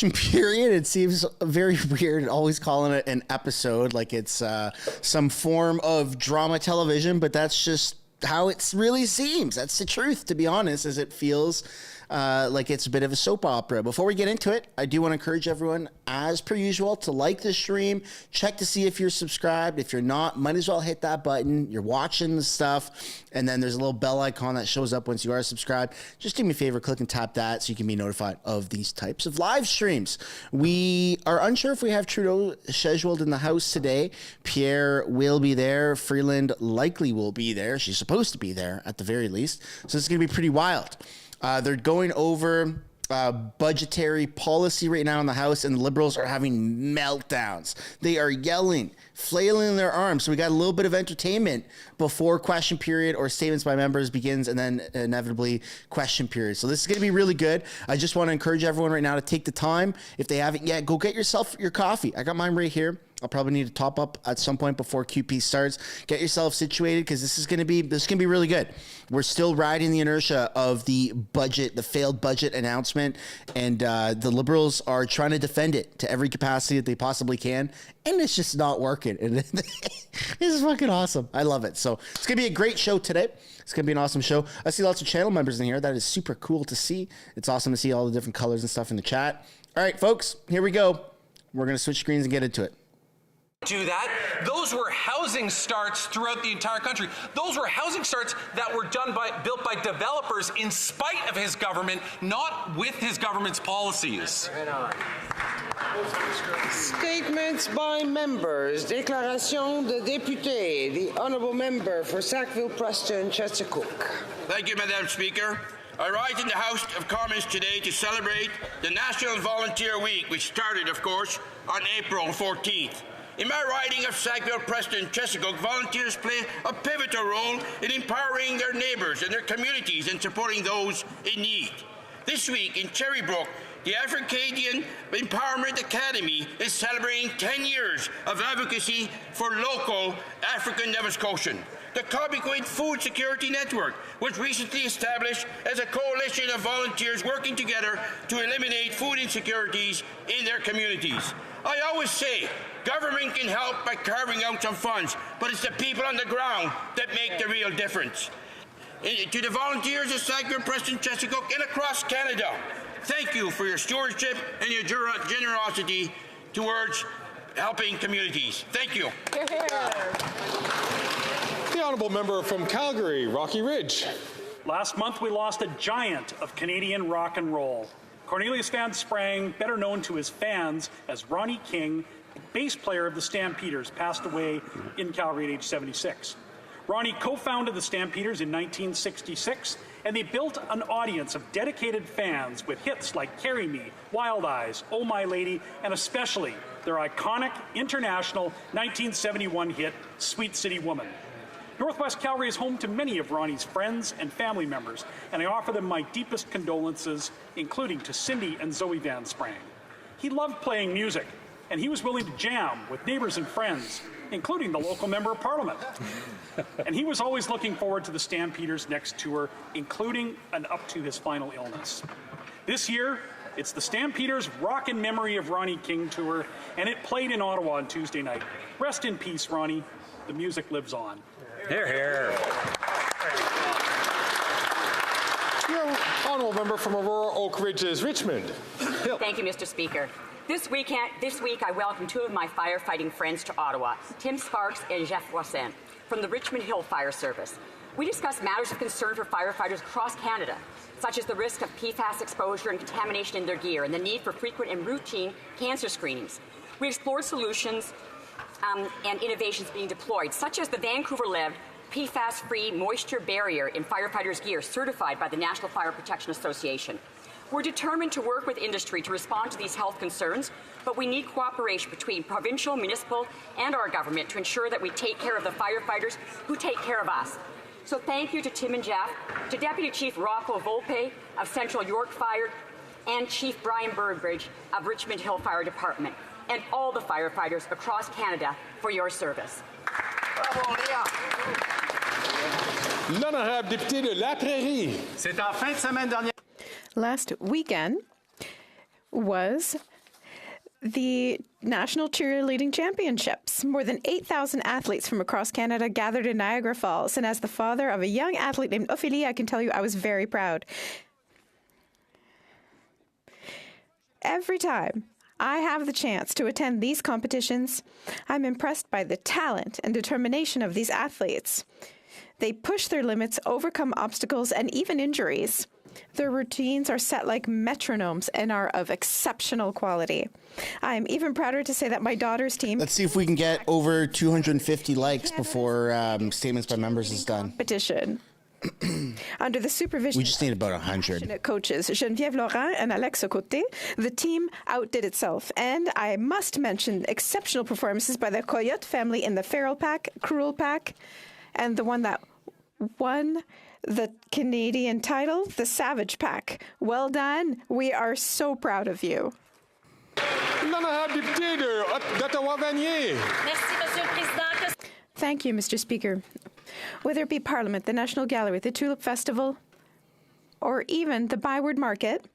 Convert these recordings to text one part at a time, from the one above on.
question period. It seems very weird always calling it an episode like it's some form of drama television, but that's just how it really seems. That's the truth, to be honest, as it feels like it's a bit of a soap opera. Before we get into it, I do want to encourage everyone, as per usual, to like the stream. Check to see if you're subscribed. If you're not, might as well hit that button. You're watching the stuff, and then there's a little bell icon that shows up once you are subscribed. Just do me a favor, click and tap that so you can be notified of these types of live streams. We are unsure if we have Trudeau scheduled in the house today. Pierre will be there. Freeland likely will be there. She's supposed to be there at the very least. So it's going to be pretty wild. They're going over budgetary policy right now in the House, and the Liberals are having meltdowns. They are yelling, flailing their arms. So we got a little bit of entertainment before question period or statements by members begins, and then inevitably question period. So this is going to be really good. I just want to encourage everyone right now to take the time. If they haven't yet, go get yourself your coffee. I got mine right here. I'll probably need to top up at some point before QP starts. Get yourself situated, because this is going to be really good. We're still riding the inertia of the budget, the failed budget announcement, and the Liberals are trying to defend it to every capacity that they possibly can, and it's just not working. And this is fucking awesome. I love it. So it's going to be a great show today. It's going to be an awesome show. I see lots of channel members in here. That is super cool to see. It's awesome to see all the different colors and stuff in the chat. All right, folks, here we go. We're going to switch screens and get into it. Do that. Those were housing starts throughout the entire country. Those were housing starts that were built by developers in spite of his government, not with his government's policies. Statements by members. Déclaration de député. The honourable member for Sackville-Preston, Chesapeake. Thank you, Madam Speaker. I rise in the House of Commons today to celebrate the National Volunteer Week, which started, of course, on April 14th. In my riding of Sackville-Preston, Chesapeake, volunteers play a pivotal role in empowering their neighbours and their communities and supporting those in need. This week in Cherrybrook, the Africadian Empowerment Academy is celebrating 10 years of advocacy for local African Nova Scotian. The Cobequid Food Security Network was recently established as a coalition of volunteers working together to eliminate food insecurities in their communities. I always say, government can help by carving out some funds, but it's the people on the ground that make the real difference. To the volunteers of Sackville-Preston, Chesapeake, and across Canada, thank you for your stewardship and your generosity towards helping communities. Thank you. The honourable member from Calgary, Rocky Ridge. Last month we lost a giant of Canadian rock and roll. Cornelius Van Sprang, better known to his fans as Ronnie King, bass player of the Stampeders, passed away in Calgary at age 76. Ronnie co-founded the Stampeders in 1966, and they built an audience of dedicated fans with hits like Carry Me, Wild Eyes, Oh My Lady, and especially their iconic international 1971 hit, Sweet City Woman. Northwest Calgary is home to many of Ronnie's friends and family members, and I offer them my deepest condolences, including to Cindy and Zoe Van Sprang. He loved playing music, and he was willing to jam with neighbors and friends, including the local member of parliament. And he was always looking forward to the Stampeders' next tour, including and up to his final illness. This year, it's the Stampeders' Rock in Memory of Ronnie King tour, and it played in Ottawa on Tuesday night. Rest in peace, Ronnie. The music lives on. Hear, hear. Your honourable member from Aurora Oak Ridges, Richmond. Hill. Thank you, Mr. Speaker. This week I welcome two of my firefighting friends to Ottawa, Tim Sparks and Jeff Wasson, from the Richmond Hill Fire Service. We discussed matters of concern for firefighters across Canada, such as the risk of PFAS exposure and contamination in their gear and the need for frequent and routine cancer screenings. We explored solutions and innovations being deployed, such as the Vancouver-led PFAS-free moisture barrier in firefighters' gear certified by the National Fire Protection Association. We're determined to work with industry to respond to these health concerns, but we need cooperation between provincial, municipal, and our government to ensure that we take care of the firefighters who take care of us. So thank you to Tim and Jeff, to Deputy Chief Rocco Volpe of Central York Fire, and Chief Brian Burbridge of Richmond Hill Fire Department, and all the firefighters across Canada for your service. L'honorable député de La Prairie. C'est en fin de semaine dernière. Last weekend, was the National Cheerleading Championships. More than 8,000 athletes from across Canada gathered in Niagara Falls, and as the father of a young athlete named Ophélie, I can tell you I was very proud. Every time I have the chance to attend these competitions, I'm impressed by the talent and determination of these athletes. They push their limits, overcome obstacles, and even injuries. Their routines are set like metronomes and are of exceptional quality. I am even prouder to say that my daughter's team... Let's see if we can get over 250 likes before Statements by Members is done. Competition. Under the supervision We just need about 100. of coaches Geneviève Laurent and Alex Côté, the team outdid itself. And I must mention exceptional performances by the Coyote family in the Feral Pack, Cruel Pack, and the one that won the Canadian title, the Savage Pack. Well done. We are so proud of you. Thank you, Mr. Speaker. Whether it be Parliament, the National Gallery, the Tulip Festival, or even the Byward Market,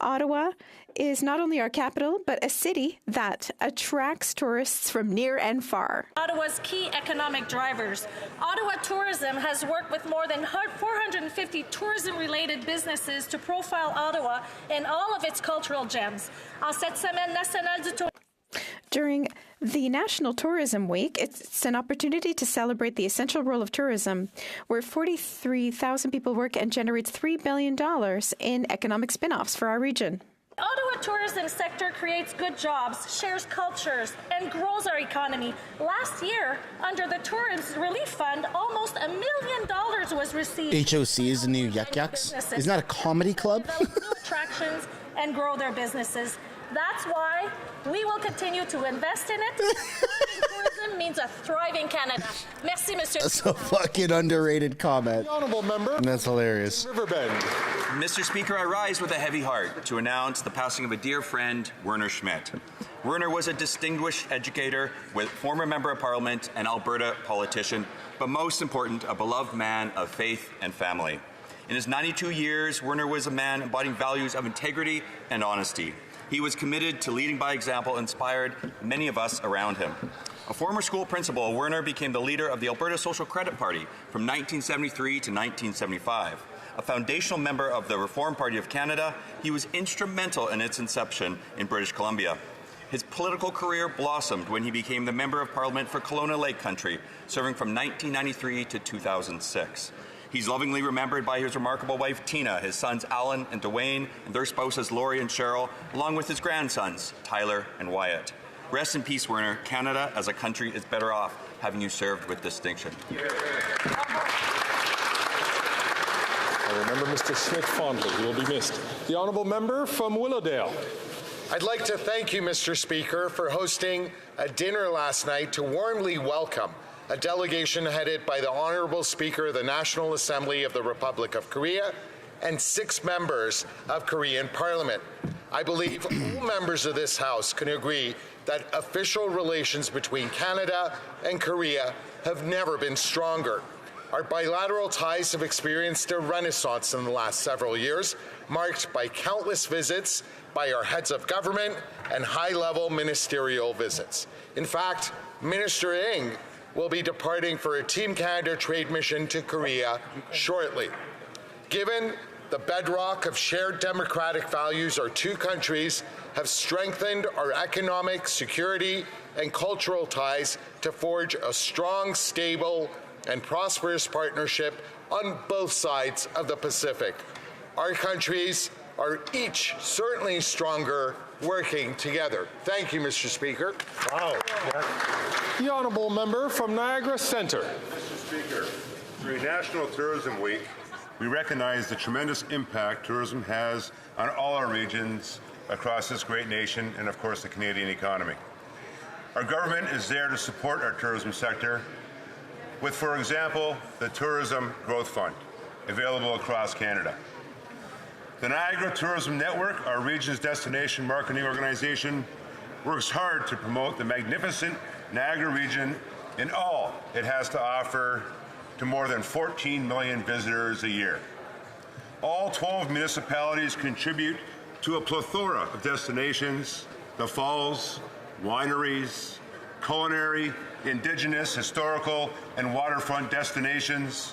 Ottawa is not only our capital, but a city that attracts tourists from near and far. Ottawa's key economic drivers. Ottawa Tourism has worked with more than 450 tourism-related businesses to profile Ottawa and all of its cultural gems. En cette semaine nationale du tourisme. During the National Tourism Week, it's an opportunity to celebrate the essential role of tourism, where 43,000 people work and generates $3 billion in economic spin-offs for our region. Ottawa tourism sector creates good jobs, shares cultures, and grows our economy. Last year, under the Tourism Relief Fund, almost $1 million was received. HOC is the new Yuck Yucks. Isn't that a comedy club? Develop new attractions and grow their businesses. That's why we will continue to invest in it. Tourism means a thriving Canada. Merci, Monsieur. That's a fucking underrated comment. The honourable member. And that's hilarious. Riverbend. Mr. Speaker, I rise with a heavy heart to announce the passing of a dear friend, Werner Schmidt. Werner was a distinguished educator, former member of Parliament and Alberta politician, but most important, a beloved man of faith and family. In his 92 years, Werner was a man embodying values of integrity and honesty. He was committed to leading by example, inspired many of us around him. A former school principal, Werner became the leader of the Alberta Social Credit Party from 1973 to 1975. A foundational member of the Reform Party of Canada, he was instrumental in its inception in British Columbia. His political career blossomed when he became the Member of Parliament for Kelowna Lake Country, serving from 1993 to 2006. He's lovingly remembered by his remarkable wife, Tina, his sons, Alan and Dwayne, and their spouses, Laurie and Cheryl, along with his grandsons, Tyler and Wyatt. Rest in peace, Werner. Canada, as a country, is better off having you served with distinction. I remember Mr. Schmidt fondly. He will be missed. The honourable member from Willowdale. I'd like to thank you, Mr. Speaker, for hosting a dinner last night to warmly welcome a delegation headed by the Honourable Speaker of the National Assembly of the Republic of Korea and 6 members of Korean Parliament. I believe all members of this House can agree that official relations between Canada and Korea have never been stronger. Our bilateral ties have experienced a renaissance in the last several years, marked by countless visits by our heads of government and high-level ministerial visits. In fact, Minister Ng will be departing for a Team Canada trade mission to Korea shortly. Given the bedrock of shared democratic values, our two countries have strengthened our economic, security, and cultural ties to forge a strong, stable, and prosperous partnership on both sides of the Pacific. Our countries are each certainly stronger working together. Thank you, Mr. Speaker. Wow. The honourable member from Niagara Centre. Mr. Speaker, during National Tourism Week, we recognize the tremendous impact tourism has on all our regions across this great nation and, of course, the Canadian economy. Our government is there to support our tourism sector with, for example, the Tourism Growth Fund, available across Canada. The Niagara Tourism Network, our region's destination marketing organization, works hard to promote the magnificent Niagara region and all it has to offer to more than 14 million visitors a year. All 12 municipalities contribute to a plethora of destinations, the falls, wineries, culinary, indigenous, historical, and waterfront destinations,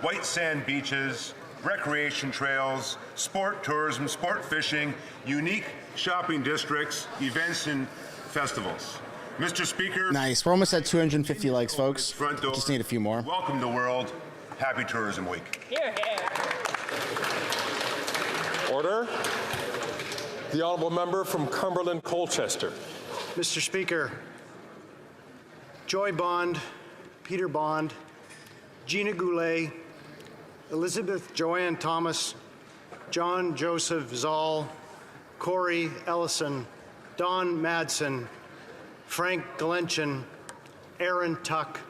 white sand beaches, recreation trails, sport tourism, sport fishing, unique shopping districts, events, and festivals. Mr. Speaker. Nice. We're almost at 250 likes, folks. Front door. Just need a few more. Welcome to World. Happy Tourism Week. Here, here. Order. The honourable member from Cumberland, Colchester. Mr. Speaker, Joy Bond, Peter Bond, Gina Goulet, Elizabeth Joanne Thomas, John Joseph Zoll, Corey Ellison, Don Madsen, Frank Glenchen, Aaron Tuck,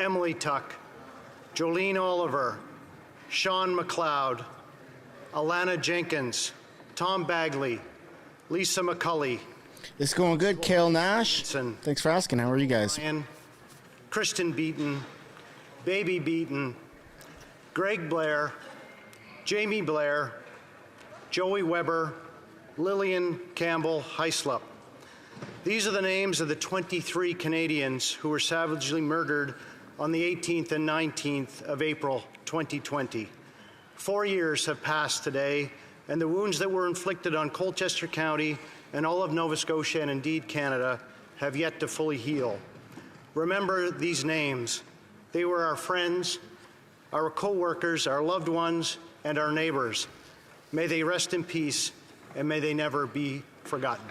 Emily Tuck, Jolene Oliver, Sean McLeod, Alana Jenkins, Tom Bagley, Lisa McCulley. It's going good, Kale Nash. Thanks for asking. How are you guys? Kristen Beaton, Baby Beaton, Greg Blair, Jamie Blair, Joey Weber, Lillian Campbell Hyslop. These are the names of the 23 Canadians who were savagely murdered on the 18th and 19th of April 2020. 4 years have passed today, and the wounds that were inflicted on Colchester County and all of Nova Scotia and indeed Canada have yet to fully heal. Remember these names. They were our friends, our co-workers, our loved ones, and our neighbors. May they rest in peace, and may they never be forgotten.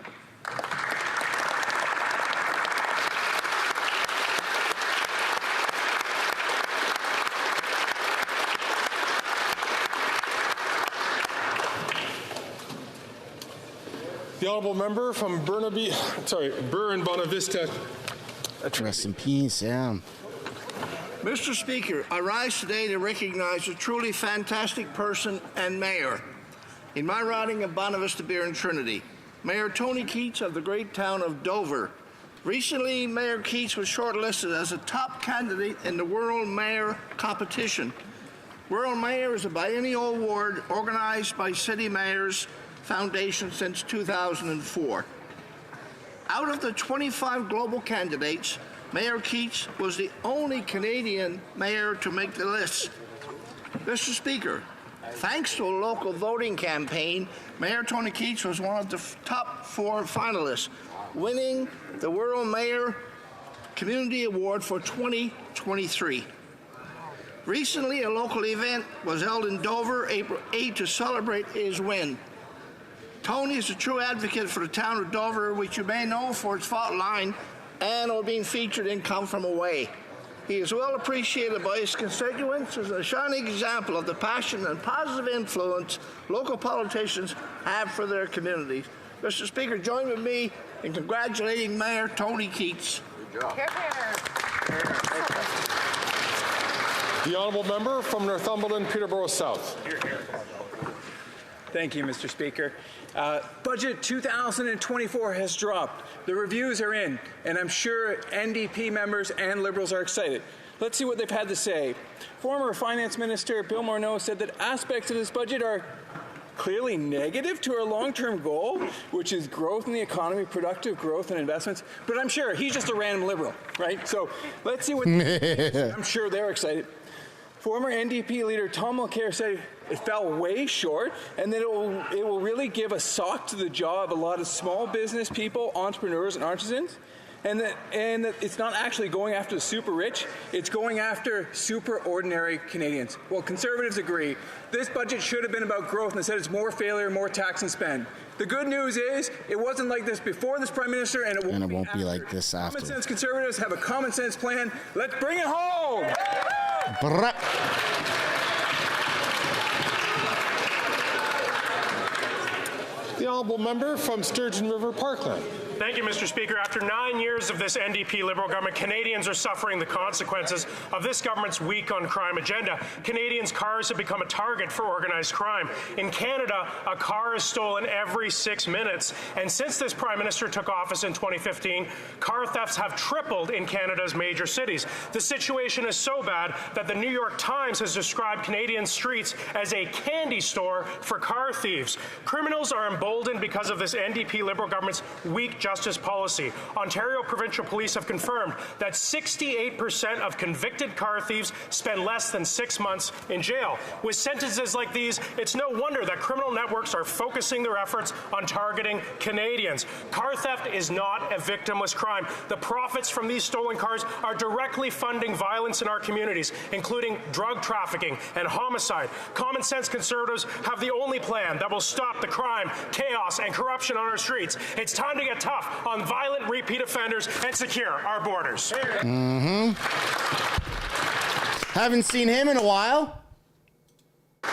The honourable member from Burn Bonavista. Rest in peace, yeah. Mr. Speaker, I rise today to recognize a truly fantastic person and mayor. In my riding of Bonavista Beer and Trinity, Mayor Tony Keats of the great town of Dover. Recently, Mayor Keats was shortlisted as a top candidate in the World Mayor competition. World Mayor is a biennial award organized by City Mayors Foundation since 2004. Out of the 25 global candidates, Mayor Keats was the only Canadian mayor to make the list. Mr. Speaker, thanks to a local voting campaign, Mayor Tony Keats was one of the top 4 finalists, winning the World Mayor Community Award for 2023. Recently, a local event was held in Dover, April 8, to celebrate his win. Tony is a true advocate for the town of Dover, which you may know for its fault line and or being featured in Come From Away. He is well appreciated by his constituents as a shining example of the passion and positive influence local politicians have for their communities. Mr. Speaker, join with me in congratulating Mayor Tony Keats. Good job. The honourable member from Northumberland, Peterborough South. Thank you, Mr. Speaker. Budget 2024 has dropped. The reviews are in, and I'm sure NDP members and Liberals are excited. Let's see what they've had to say. Former Finance Minister Bill Morneau said that aspects of this budget are clearly negative to our long-term goal, which is growth in the economy, productive growth and investments. But I'm sure he's just a random Liberal, right? So let's see what I'm sure they're excited. Former NDP leader Tom Mulcair said it fell way short and that it will really give a sock to the jaw of a lot of small business people, entrepreneurs and artisans, and that it's not actually going after the super rich, it's going after super ordinary Canadians. Well, Conservatives agree. This budget should have been about growth, and instead it's more failure, more tax and spend. The good news is it wasn't like this before this Prime Minister, and it won't be like this after. Common sense Conservatives have a common sense plan. Let's bring it home! The honourable member from Sturgeon River Parkland. Thank you, Mr. Speaker. After 9 years of this NDP Liberal government, Canadians are suffering the consequences of this government's weak on crime agenda. Canadians' cars have become a target for organized crime. In Canada, a car is stolen every 6 minutes. And since this Prime Minister took office in 2015, car thefts have tripled in Canada's major cities. The situation is so bad that the New York Times has described Canadian streets as a candy store for car thieves. Criminals are emboldened emboldened because of this NDP Liberal government's weak justice policy. Ontario provincial police have confirmed that 68% of convicted car thieves spend less than 6 months in jail. With sentences like these, it's no wonder that criminal networks are focusing their efforts on targeting Canadians. Car theft is not a victimless crime. The profits from these stolen cars are directly funding violence in our communities, including drug trafficking and homicide. Common sense Conservatives have the only plan that will stop the crime, chaos, and corruption on our streets. It's time to get tough on violent repeat offenders and secure our borders. Haven't seen him in a while.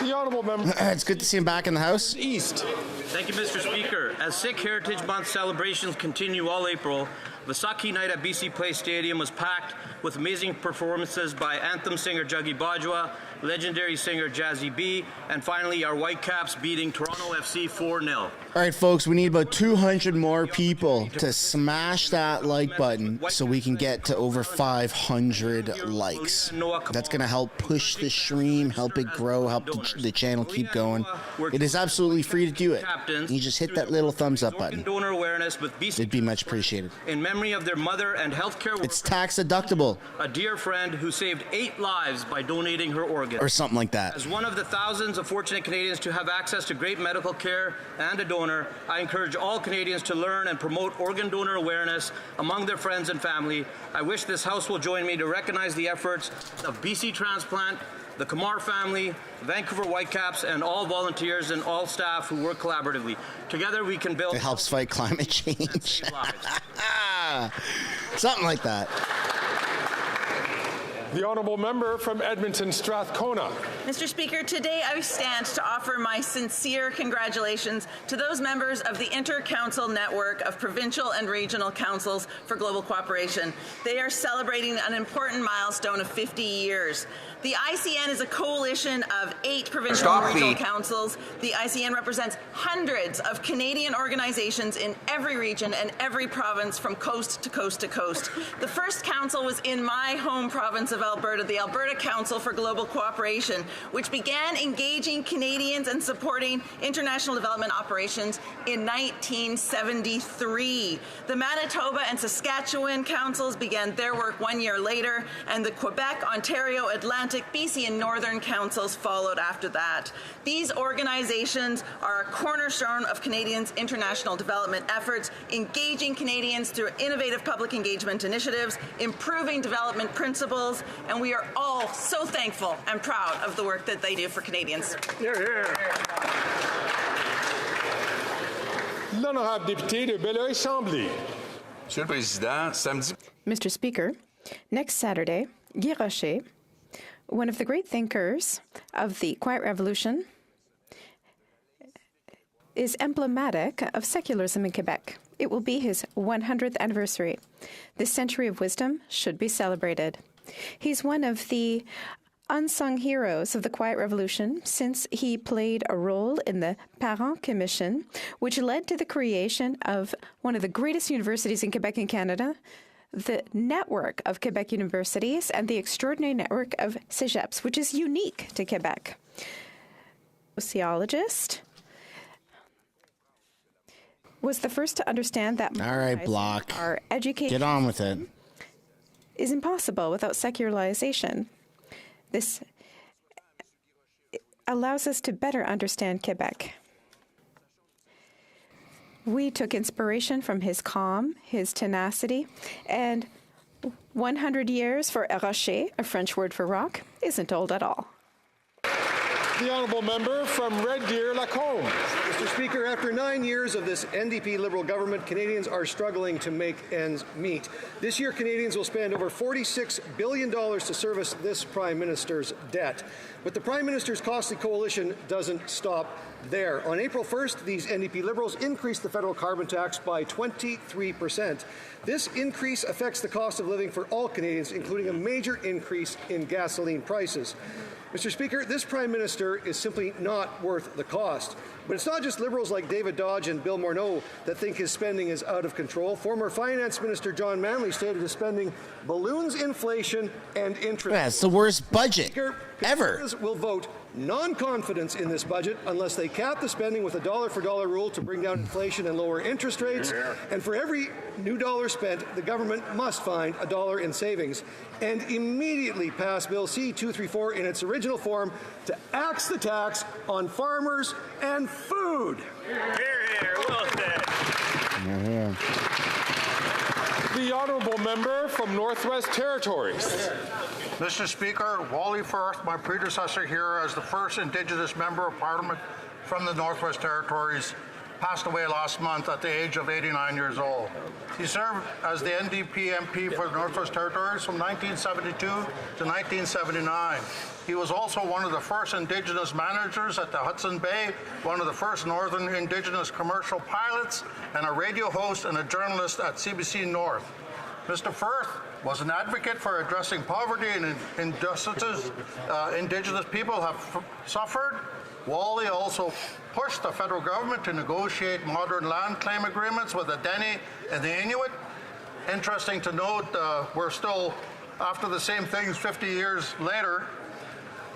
The honourable member. It's good to see him back in the House. East. Thank you, Mr. Speaker. As Sikh Heritage Month celebrations continue all April, Vaisakhi night at BC Place Stadium was packed with amazing performances by anthem singer Jaggi Bajwa, legendary singer Jazzy B, and finally our Whitecaps beating Toronto FC 4-0. All right, folks, we need about 200 more people to smash that like button so we can get to over 500 likes. That's going to help push the stream, help it grow, help the channel keep going. It is absolutely free to do it. You just hit that little thumbs up button. Donor awareness with BC. It'd be much appreciated. In memory of their mother and healthcare worker, it's tax deductible. A dear friend who saved 8 lives by donating her organs. Or something like that. As one of the thousands of fortunate Canadians to have access to great medical care and a donor, I encourage all Canadians to learn and promote organ donor awareness among their friends and family. I wish this House will join me to recognize the efforts of BC Transplant, the Kamar family, Vancouver Whitecaps, and all volunteers and all staff who work collaboratively. Together we can build... It helps fight climate change. Something like that. The honourable member from Edmonton Strathcona. Mr. Speaker, today I stand to offer my sincere congratulations to those members of the Inter-Council Network of Provincial and Regional Councils for Global Cooperation. They are celebrating an important milestone of 50 years. The ICN is a coalition of 8 provincial and regional councils. The ICN represents hundreds of Canadian organizations in every region and every province from coast to coast to coast. The first council was in my home province of Alberta, the Alberta Council for Global Cooperation, which began engaging Canadians and supporting international development operations in 1973. The Manitoba and Saskatchewan councils began their work 1 year later, and the Quebec, Ontario, Atlantic, BC, and Northern councils followed after that. These organizations are a cornerstone of Canadians' international development efforts, engaging Canadians through innovative public engagement initiatives, improving development principles, and we are all so thankful and proud of the work that they do for Canadians. L'honorable député de Belleuil-Chambly. Monsieur le Président, samedi. Mr. Speaker, next Saturday, Guy Rocher, one of the great thinkers of the Quiet Revolution, is emblematic of secularism in Quebec. It will be his 100th anniversary. This century of wisdom should be celebrated. He's one of the unsung heroes of the Quiet Revolution, since he played a role in the Parent Commission, which led to the creation of one of the greatest universities in Quebec and Canada, the network of Quebec universities, and the extraordinary network of cégeps, which is unique to Quebec. Sociologist, was the first to understand that all right, Block. Our education get on with it. Is impossible without secularization. This allows us to better understand Quebec. We took inspiration from his calm, his tenacity, and 100 years for rocher, a French word for rock, isn't old at all. The honourable member from Red Deer, Lacombe. Mr. Speaker, after 9 years of this NDP Liberal government, Canadians are struggling to make ends meet. This year, Canadians will spend over $46 billion to service this Prime Minister's debt. But the Prime Minister's costly coalition doesn't stop there. On April 1st, these NDP Liberals increased the federal carbon tax by 23%. This increase affects the cost of living for all Canadians, including a major increase in gasoline prices. Mr. Speaker, this Prime Minister is simply not worth the cost. But it's not just Liberals like David Dodge and Bill Morneau that think his spending is out of control. Former Finance Minister John Manley stated his spending balloons inflation and interest. Yeah, it's the worst budget Speaker, ever. Conservatives will vote non-confidence in this budget unless they cap the spending with a dollar-for-dollar rule to bring down inflation and lower interest rates. And for every new dollar spent, the government must find a dollar in savings and immediately pass Bill C-234 in its original form to axe the tax on farmers and food. Here, well said. The honourable member from Northwest Territories. Mr. Speaker, Wally Firth, my predecessor here as the first Indigenous member of Parliament from the Northwest Territories, passed away last month at the age of 89 years old. He served as the NDP MP for the Northwest Territories from 1972 to 1979. He was also one of the first Indigenous managers at the Hudson Bay, one of the first Northern Indigenous commercial pilots, and a radio host and a journalist at CBC North. Mr. Firth was an advocate for addressing poverty and injustices Indigenous people have suffered. Wally also pushed the federal government to negotiate modern land claim agreements with the Dene and the Inuit. Interesting to note, we're still after the same things 50 years later.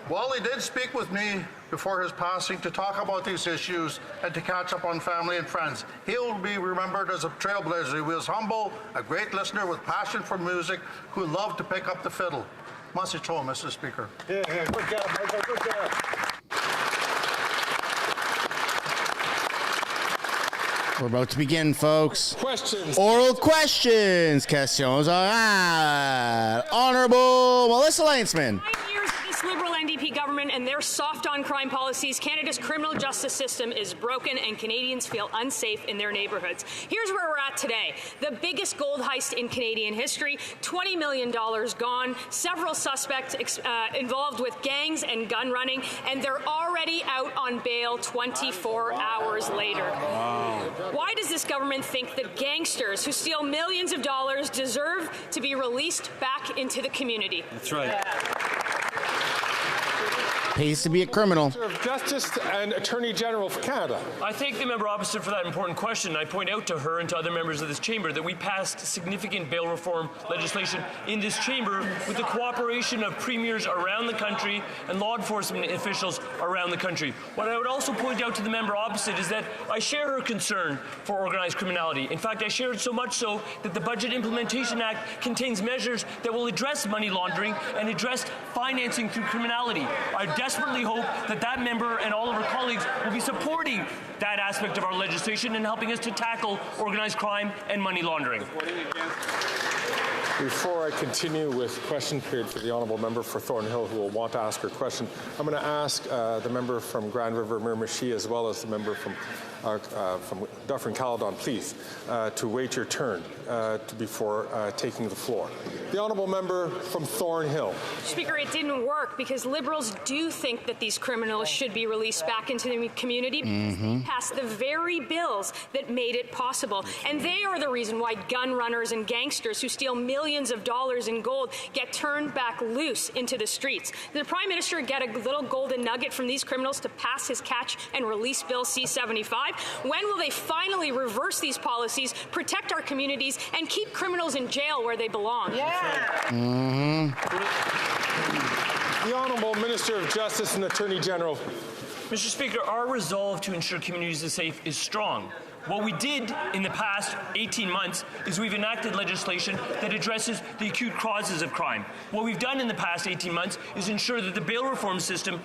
Wally did speak with me before his passing to talk about these issues and to catch up on family and friends. He will be remembered as a trailblazer. He was humble, a great listener with passion for music, who loved to pick up the fiddle. Message home, Mr. Speaker. Yeah, good job, Michael, good job. We're about to begin, folks. Questions. Oral questions. Questions are Honourable Melissa Lainsman. 9 years of this Liberal NDP government and their soft-on-crime policies, Canada's criminal justice system is broken and Canadians feel unsafe in their neighbourhoods. Here's where we're at today. The biggest gold heist in Canadian history, $20 million gone, several suspects involved with gangs and gun running, and they're already out on bail 24 hours later. Wow. Why does this government think that gangsters who steal millions of dollars deserve to be released back into the community? That's right. Pays to be a criminal. Minister of Justice and Attorney General for Canada. I thank the member opposite for that important question. I point out to her and to other members of this chamber that we passed significant bail reform legislation in this chamber with the cooperation of premiers around the country and law enforcement officials around the country. What I would also point out to the member opposite is that I share her concern for organized criminality. In fact, I share it so much so that the Budget Implementation Act contains measures that will address money laundering and address financing through criminality. I desperately hope that that member and all of her colleagues will be supporting that aspect of our legislation and helping us to tackle organized crime and money laundering. Before I continue with question period for the honourable member for Thornhill, who will want to ask her question, I'm going to ask the member from Grand River Miramichi, as well as the member from Dufferin-Caledon, please, to wait your turn before taking the floor. The honourable member from Thornhill. Speaker, it didn't work because Liberals do think that these criminals should be released back into the community because they passed the very bills that made it possible. And they are the reason why gun runners and gangsters who steal millions of dollars in gold get turned back loose into the streets. Did the Prime Minister get a little golden nugget from these criminals to pass his catch and release Bill C-75? When will they finally reverse these policies, protect our communities, and keep criminals in jail where they belong? The Honourable Minister of Justice and Attorney General. Mr. Speaker, our resolve to ensure communities are safe is strong. What we did in the past 18 months is we've enacted legislation that addresses the acute causes of crime. What we've done in the past 18 months is ensure that the bail reform system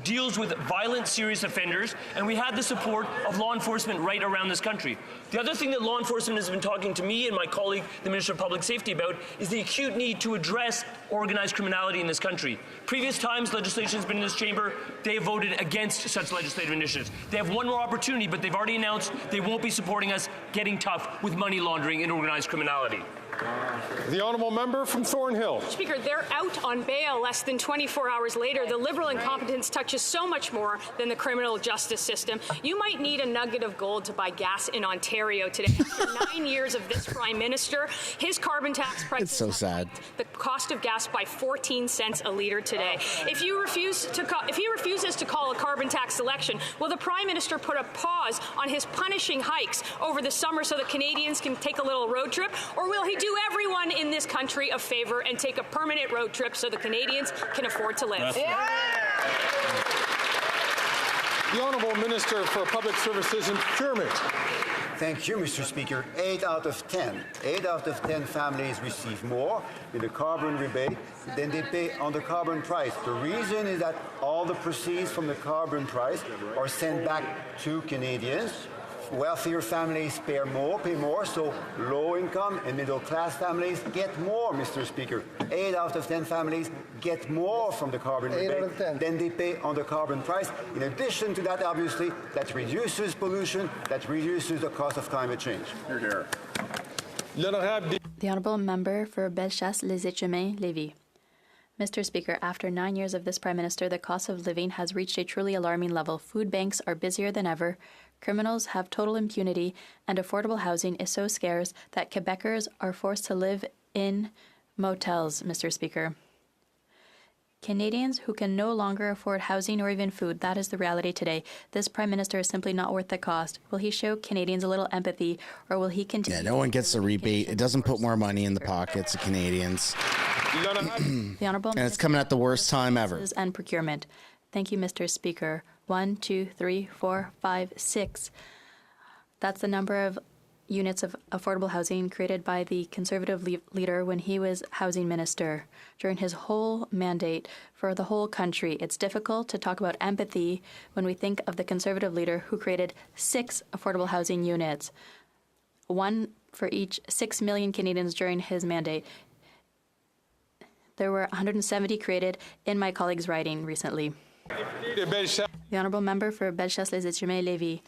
deals with violent, serious offenders, and we had the support of law enforcement right around this country. The other thing that law enforcement has been talking to me and my colleague, the Minister of Public Safety, about is the acute need to address organized criminality in this country. Previous times legislation has been in this chamber, they have voted against such legislative initiatives. They have one more opportunity, but they've already announced they won't be supporting us getting tough with money laundering and organized criminality. The honourable member from Thornhill. Speaker, they're out on bail less than 24 hours later. The Liberal incompetence touches so much more than the criminal justice system. You might need a nugget of gold to buy gas in Ontario today. After 9 years of this Prime Minister, his carbon tax price It's so sad. the cost of gas by 14 cents a litre today. If he refuses to call a carbon tax election, will the Prime Minister put a pause on his punishing hikes over the summer so that Canadians can take a little road trip? Or will he do everyone in this country a favor and take a permanent road trip so the Canadians can afford to live? The Honourable Minister for Public Services and Procurement. Thank you, Mr. Speaker. 8 out of 10 families receive more in the carbon rebate than they pay on the carbon price. The reason is that all the proceeds from the carbon price are sent back to Canadians. Wealthier families pay more, so low-income and middle-class families get more, Mr. Speaker. 8 out of 10 families get more from the carbon rebate than they pay on the carbon price. In addition to that, obviously, that reduces pollution, that reduces the cost of climate change. Here. The Honourable Member for Bellechasse-les-Échemins-Lévis. Mr. Speaker, after 9 years of this Prime Minister, the cost of living has reached a truly alarming level. Food banks are busier than ever, criminals have total impunity, and affordable housing is so scarce that Quebecers are forced to live in motels, Mr. Speaker. Canadians who can no longer afford housing or even food, that is the reality today. This Prime Minister is simply not worth the cost. Will he show Canadians a little empathy, or will he continue? Yeah, no one gets a rebate. It doesn't put more money in the pockets of Canadians. The Honourable And it's coming at the worst time ever. And procurement. Thank you, Mr. Speaker. 1, 2, 3, 4, 5, 6. That's the number of units of affordable housing created by the Conservative leader when he was housing minister during his whole mandate for the whole country. It's difficult to talk about empathy when we think of the Conservative leader who created 6 affordable housing units, one for each 6 million Canadians during his mandate. There were 170 created in my colleague's writing recently. The Honourable Member for Bellechasse-les-Échemins-Lévis.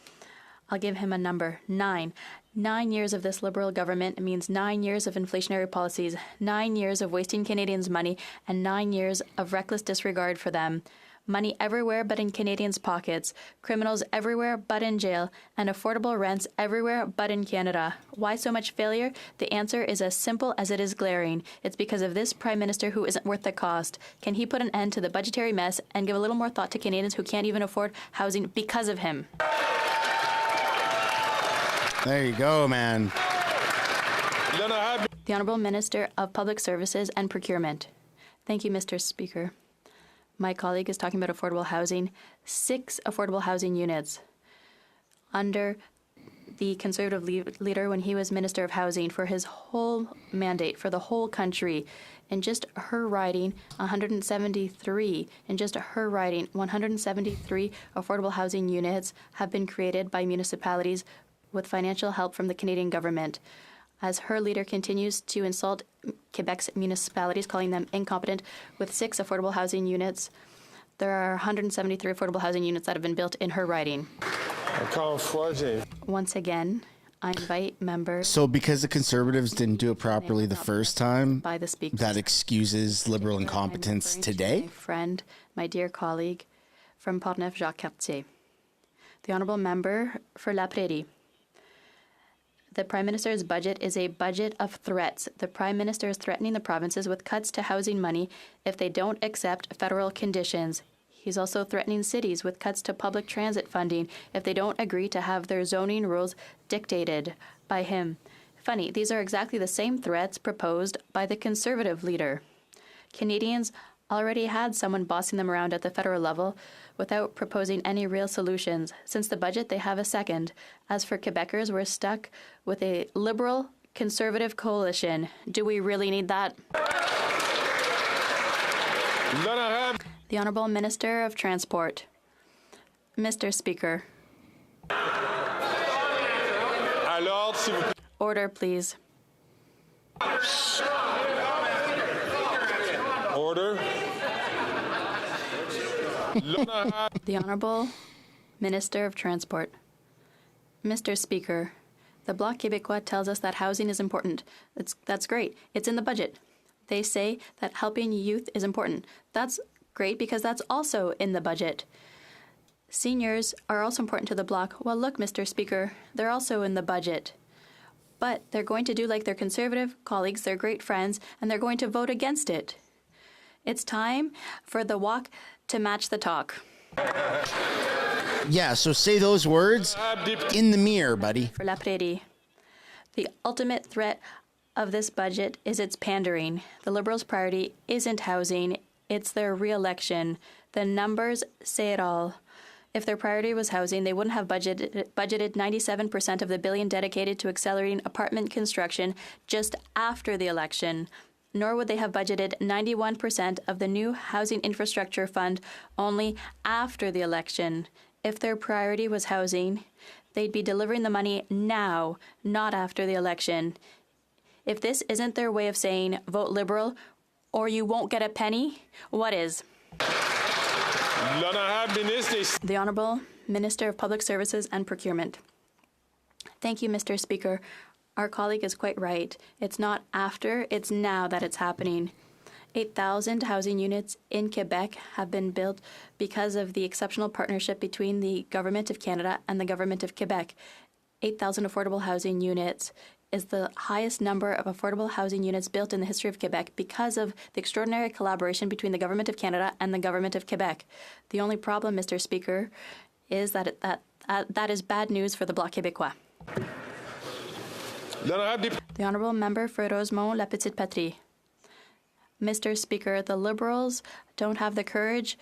I'll give him a number, 9. 9 years of this Liberal government means 9 years of inflationary policies, 9 years of wasting Canadians' money, and 9 years of reckless disregard for them. Money everywhere but in Canadians' pockets, criminals everywhere but in jail, and affordable rents everywhere but in Canada. Why so much failure? The answer is as simple as it is glaring. It's because of this Prime Minister who isn't worth the cost. Can he put an end to the budgetary mess and give a little more thought to Canadians who can't even afford housing because of him? There you go, man. The Honourable Minister of Public Services and Procurement. Thank you, Mr. Speaker. My colleague is talking about affordable housing. 6 affordable housing units under the Conservative leader when he was Minister of Housing for his whole mandate for the whole country. In just her riding, 173. In just her riding, 173 affordable housing units have been created by municipalities with financial help from the Canadian government. As her leader continues to insult Quebec's municipalities, calling them incompetent, with 6 affordable housing units, there are 173 affordable housing units that have been built in her riding. Once again, I invite members... So because the Conservatives didn't do it properly the first time, by the speakers, that excuses Liberal incompetence today? My friend, my dear colleague from Portneuf-Jacques-Cartier. The Honourable Member for La Prairie. The Prime Minister's budget is a budget of threats. The Prime Minister is threatening the provinces with cuts to housing money if they don't accept federal conditions. He's also threatening cities with cuts to public transit funding if they don't agree to have their zoning rules dictated by him. Funny, these are exactly the same threats proposed by the Conservative leader. Canadians already had someone bossing them around at the federal level without proposing any real solutions. Since the budget, they have a second. As for Quebecers, we're stuck with a Liberal Conservative coalition. Do we really need that? The Honourable Minister of Transport. Mr. Speaker. Order, please. Order. The Honourable Minister of Transport. Mr. Speaker, the Bloc Québécois tells us that housing is important. That's great. It's in the budget. They say that helping youth is important. That's great because that's also in the budget. Seniors are also important to the Bloc. Well, look, Mr. Speaker, they're also in the budget. But they're going to do like their Conservative colleagues, their great friends, and they're going to vote against it. It's time for the walk to match the talk. Yeah, so say those words in the mirror, buddy. For La Prairie. The ultimate threat of this budget is its pandering. The Liberals' priority isn't housing, it's their re-election. The numbers say it all. If their priority was housing, they wouldn't have budgeted 97% of the billion dedicated to accelerating apartment construction just after the election, nor would they have budgeted 91% of the new Housing Infrastructure Fund only after the election. If their priority was housing, they'd be delivering the money now, not after the election. If this isn't their way of saying, vote Liberal, or you won't get a penny, what is? The Honourable Minister of Public Services and Procurement. Thank you, Mr. Speaker. Our colleague is quite right. It's not after, it's now that it's happening. 8,000 housing units in Quebec have been built because of the exceptional partnership between the Government of Canada and the Government of Quebec. 8,000 affordable housing units is the highest number of affordable housing units built in the history of Quebec because of the extraordinary collaboration between the Government of Canada and the Government of Quebec. The only problem, Mr. Speaker, is that that is bad news for the Bloc Québécois. The Honourable Member for Rosemont-La Petite Patrie. Mr. Speaker, the Liberals don't have the courage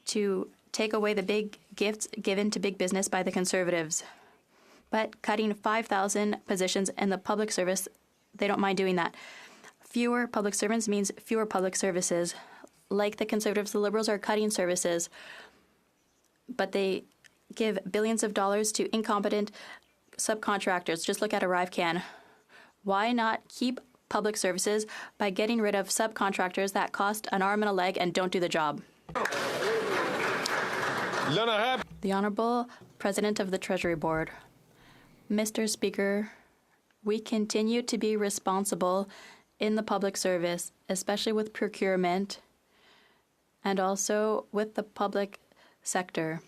to take away the big gifts given to big business by the Conservatives. But cutting 5,000 positions in the public service, they don't mind doing that. Fewer public servants means fewer public services. Like the Conservatives, the Liberals are cutting services, but they give billions of dollars to incompetent subcontractors. Just look at ArriveCan. Why not keep public services by getting rid of subcontractors that cost an arm and a leg and don't do the job? The Honourable President of the Treasury Board. Mr. Speaker, we continue to be responsible in the public service, especially with procurement and also with the public sector.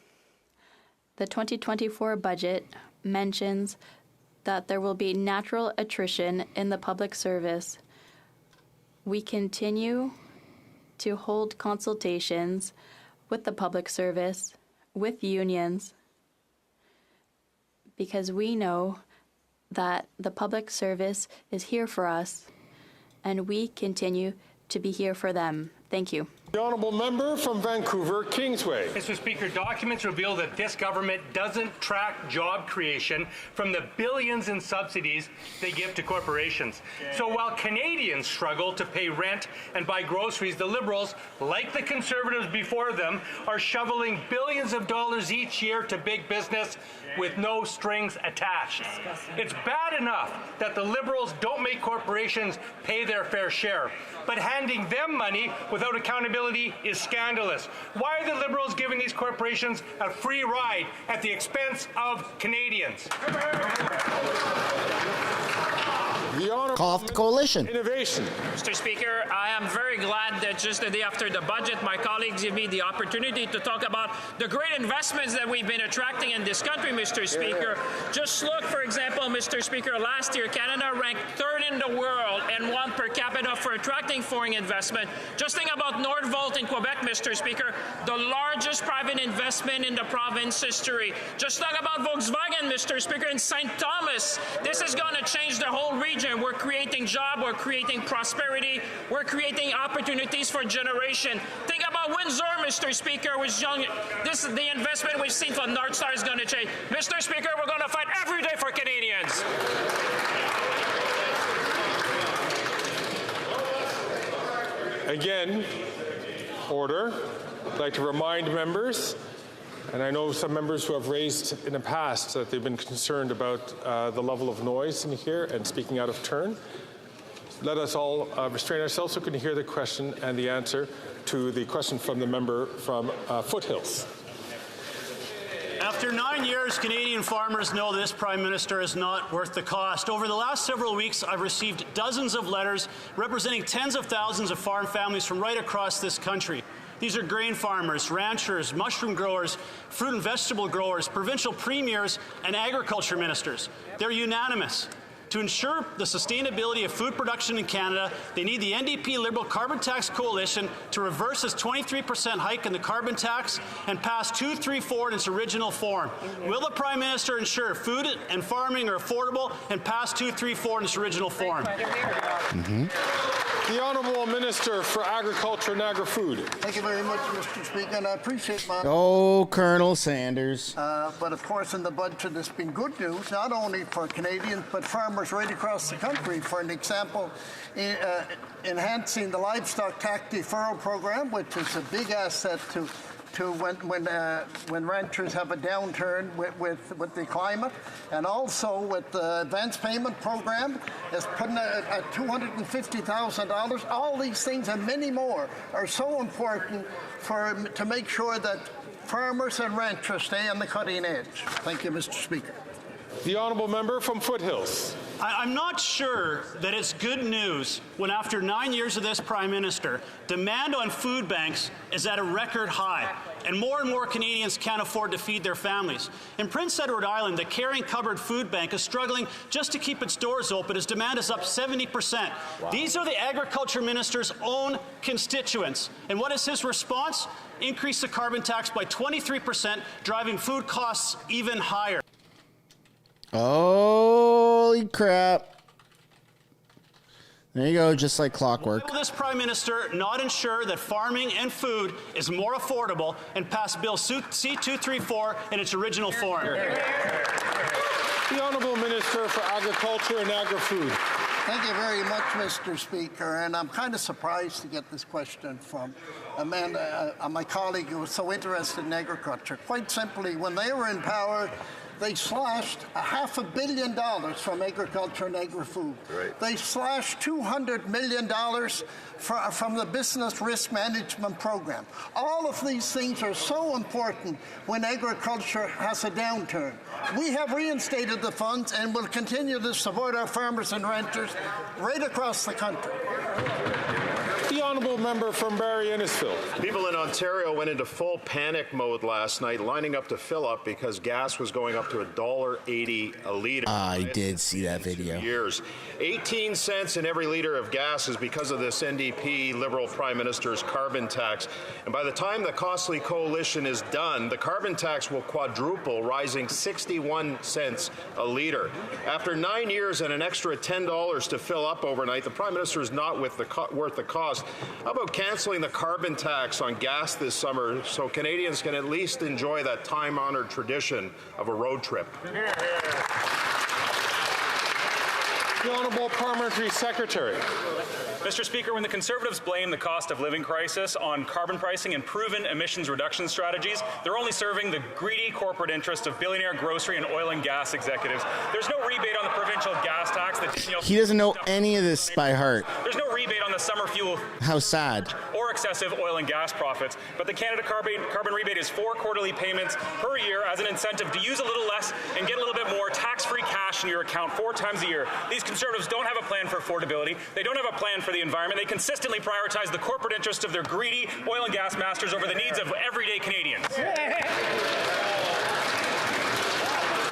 The 2024 budget mentions that there will be natural attrition in the public service. We continue to hold consultations with the public service, with unions, because we know that the public service is here for us, and we continue to be here for them. Thank you. The Honourable Member from Vancouver, Kingsway. Mr. Speaker, documents reveal that this government doesn't track job creation from the billions in subsidies they give to corporations. So while Canadians struggle to pay rent and buy groceries, the Liberals, like the Conservatives before them, are shoveling billions of dollars each year to big business with no strings attached. It's bad enough that the Liberals don't make corporations pay their fair share, but handing them money without accountability is scandalous. Why are the Liberals giving these corporations a free ride at the expense of Canadians? Call off the coalition. Innovation. Mr. Speaker, I am very glad that just the day after the budget, my colleagues give me the opportunity to talk about the great investments that we've been attracting in this country, Mr. Speaker. Just look, for example, Mr. Speaker, last year, Canada ranked third in the world and won per capita for attracting foreign investment. Just think about Nordvolt in Quebec, Mr. Speaker, the largest private investment in the province history. Just talk about Volkswagen, Mr. Speaker, in St. Thomas. This is going to change the whole region. We're creating jobs, we're creating prosperity, we're creating opportunities for generation. Think about Windsor, Mr. Speaker, which the investment we've seen from North Star is going to change. Mr. Speaker, we're going to fight every day for Canadians. Again, order. I'd like to remind members, and I know some members who have raised in the past that they've been concerned about the level of noise in here and speaking out of turn. Let us all restrain ourselves so we can hear the question and the answer to the question from the member from Foothills. After 9 years, Canadian farmers know this Prime Minister is not worth the cost. Over the last several weeks, I've received dozens of letters representing tens of thousands of farm families from right across this country. These are grain farmers, ranchers, mushroom growers, fruit and vegetable growers, provincial premiers, and agriculture ministers. They're unanimous. To ensure the sustainability of food production in Canada, they need the NDP Liberal Carbon Tax Coalition to reverse its 23% hike in the carbon tax and pass 234 in its original form. Will the Prime Minister ensure food and farming are affordable and pass 234 in its original form? Mm-hmm. The Honourable Minister for Agriculture and Agri-Food. Thank you very much, Mr. Speaker, and I appreciate my... Oh, Colonel Sanders. But of course, in the budget, it's been good news, not only for Canadians, but farmers right across the country. For an example, enhancing the livestock tax deferral program, which is a big asset to when ranchers have a downturn with the climate, and also with the advance payment program is putting at $250,000. All these things and many more are so important to make sure that farmers and ranchers stay on the cutting edge. Thank you, Mr. Speaker. The Honourable Member from Foothills. I'm not sure that it's good news when after 9 years of this Prime Minister, demand on food banks is at a record high, and more Canadians can't afford to feed their families. In Prince Edward Island, the Caring Cupboard Food Bank is struggling just to keep its doors open as demand is up 70%. Wow. These are the Agriculture Minister's own constituents. And what is his response? Increase the carbon tax by 23%, driving food costs even higher. Holy crap. There you go, just like clockwork. Why will this Prime Minister not ensure that farming and food is more affordable and pass Bill C-234 in its original form? The Honourable Minister for Agriculture and Agri-Food. Thank you very much, Mr. Speaker. And I'm kind of surprised to get this question from Amanda, my colleague who was so interested in agriculture. Quite simply, when they were in power, they slashed $500 million from agriculture and agri-food. Right. They slashed $200 million from the business risk management program. All of these things are so important when agriculture has a downturn. We have reinstated the funds and will continue to support our farmers and ranchers right across the country. The Honourable Member from Barrie Innisfil. People in Ontario went into full panic mode last night, lining up to fill up because gas was going up to $1.80 a litre. I did see that video. Years. 18 cents in every litre of gas is because of this NDP Liberal Prime Minister's carbon tax. And by the time the costly coalition is done, the carbon tax will quadruple, rising 61 cents a litre. After 9 years and an extra $10 to fill up overnight, the Prime Minister is not worth the cost. How about cancelling the carbon tax on gas this summer so Canadians can at least enjoy that time-honoured tradition of a road trip? The Honourable Parliamentary Secretary. Mr. Speaker, when the Conservatives blame the cost of living crisis on carbon pricing and proven emissions reduction strategies, they're only serving the greedy corporate interest of billionaire grocery and oil and gas executives. There's no rebate on the provincial gas tax. He doesn't know any of this by heart. There's no rebate on the summer fuel. How sad. Or excessive oil and gas profits. But the Canada carbon rebate is 4 quarterly payments per year as an incentive to use a little less and get a little bit more tax-free cash in your account 4 times a year. These Conservatives don't have a plan for affordability. They don't have a plan for the environment. They consistently prioritize the corporate interest of their greedy oil and gas masters over the needs of everyday Canadians.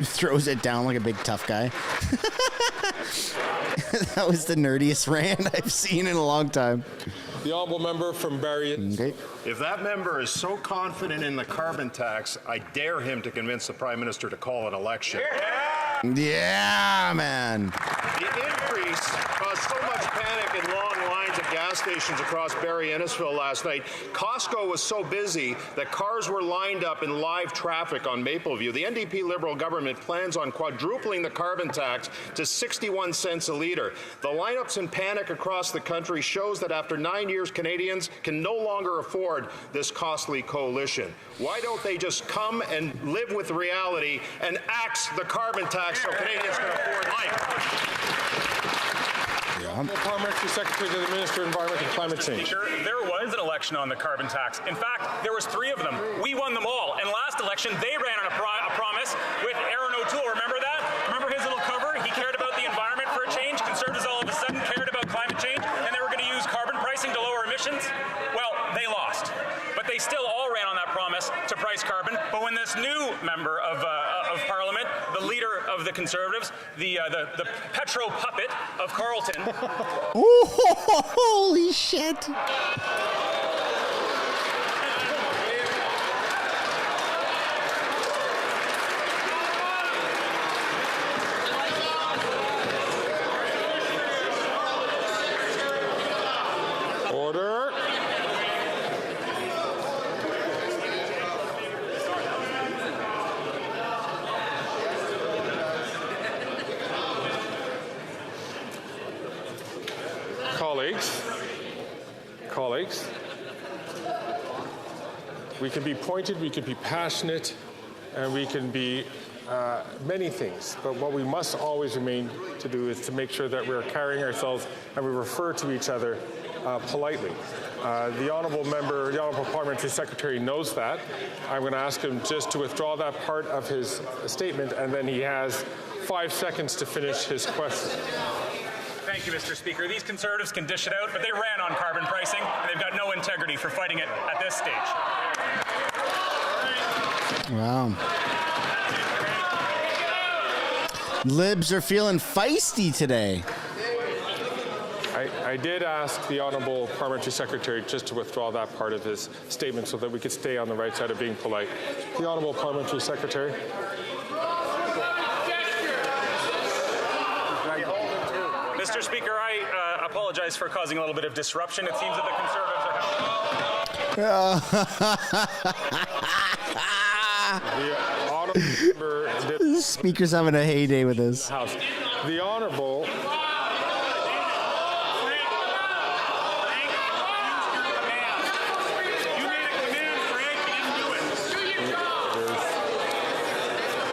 Throws it down like a big tough guy. That was the nerdiest rant I've seen in a long time. The Honourable Member from Barrie. Okay. If that member is so confident in the carbon tax, I dare him to convince the Prime Minister to call an election. Yeah, man. The increase caused so much panic and long lines at gas stations across Barrie Innisfil last night. Costco was so busy that cars were lined up in live traffic on Mapleview. The NDP Liberal government plans on quadrupling the carbon tax to 61 cents a litre. The lineups and panic across the country shows that after 9 years, Canadians can no longer afford this costly coalition. Why don't they just come and live with reality and axe the carbon tax so Canadians can afford life? Parliamentary Secretary to the Minister of Environment and Climate Change. Speaker, there was an election on the carbon tax. In fact, there was 3 of them. We won them all. And last election, they ran on a promise with Aaron O'Toole. Remember that? Remember his little cover? He cared about the environment for a change. Conservatives all of a sudden cared about climate change, and they were going to use carbon pricing to lower emissions. Well, they lost. But they still all ran on that promise to price carbon. But when this new member of Parliament, the leader of the Conservatives, the petro puppet of Carleton. Ooh, holy shit. Colleagues, we can be pointed, we can be passionate, and we can be many things. But what we must always remain to do is to make sure that we're carrying ourselves and we refer to each other politely. The honourable member, the honourable parliamentary secretary knows that. I'm going to ask him just to withdraw that part of his statement, and then he has 5 seconds to finish his question. Thank you, Mr. Speaker. These Conservatives can dish it out, but they ran on carbon pricing, and they've got no integrity for fighting it at this stage. Wow. Libs are feeling feisty today. I did ask the honourable parliamentary secretary just to withdraw that part of his statement so that we could stay on the right side of being polite. The honourable parliamentary secretary. Mr. Speaker, I apologize for causing a little bit of disruption. It seems that the Conservatives are The Speaker's having a heyday with this. The honourable.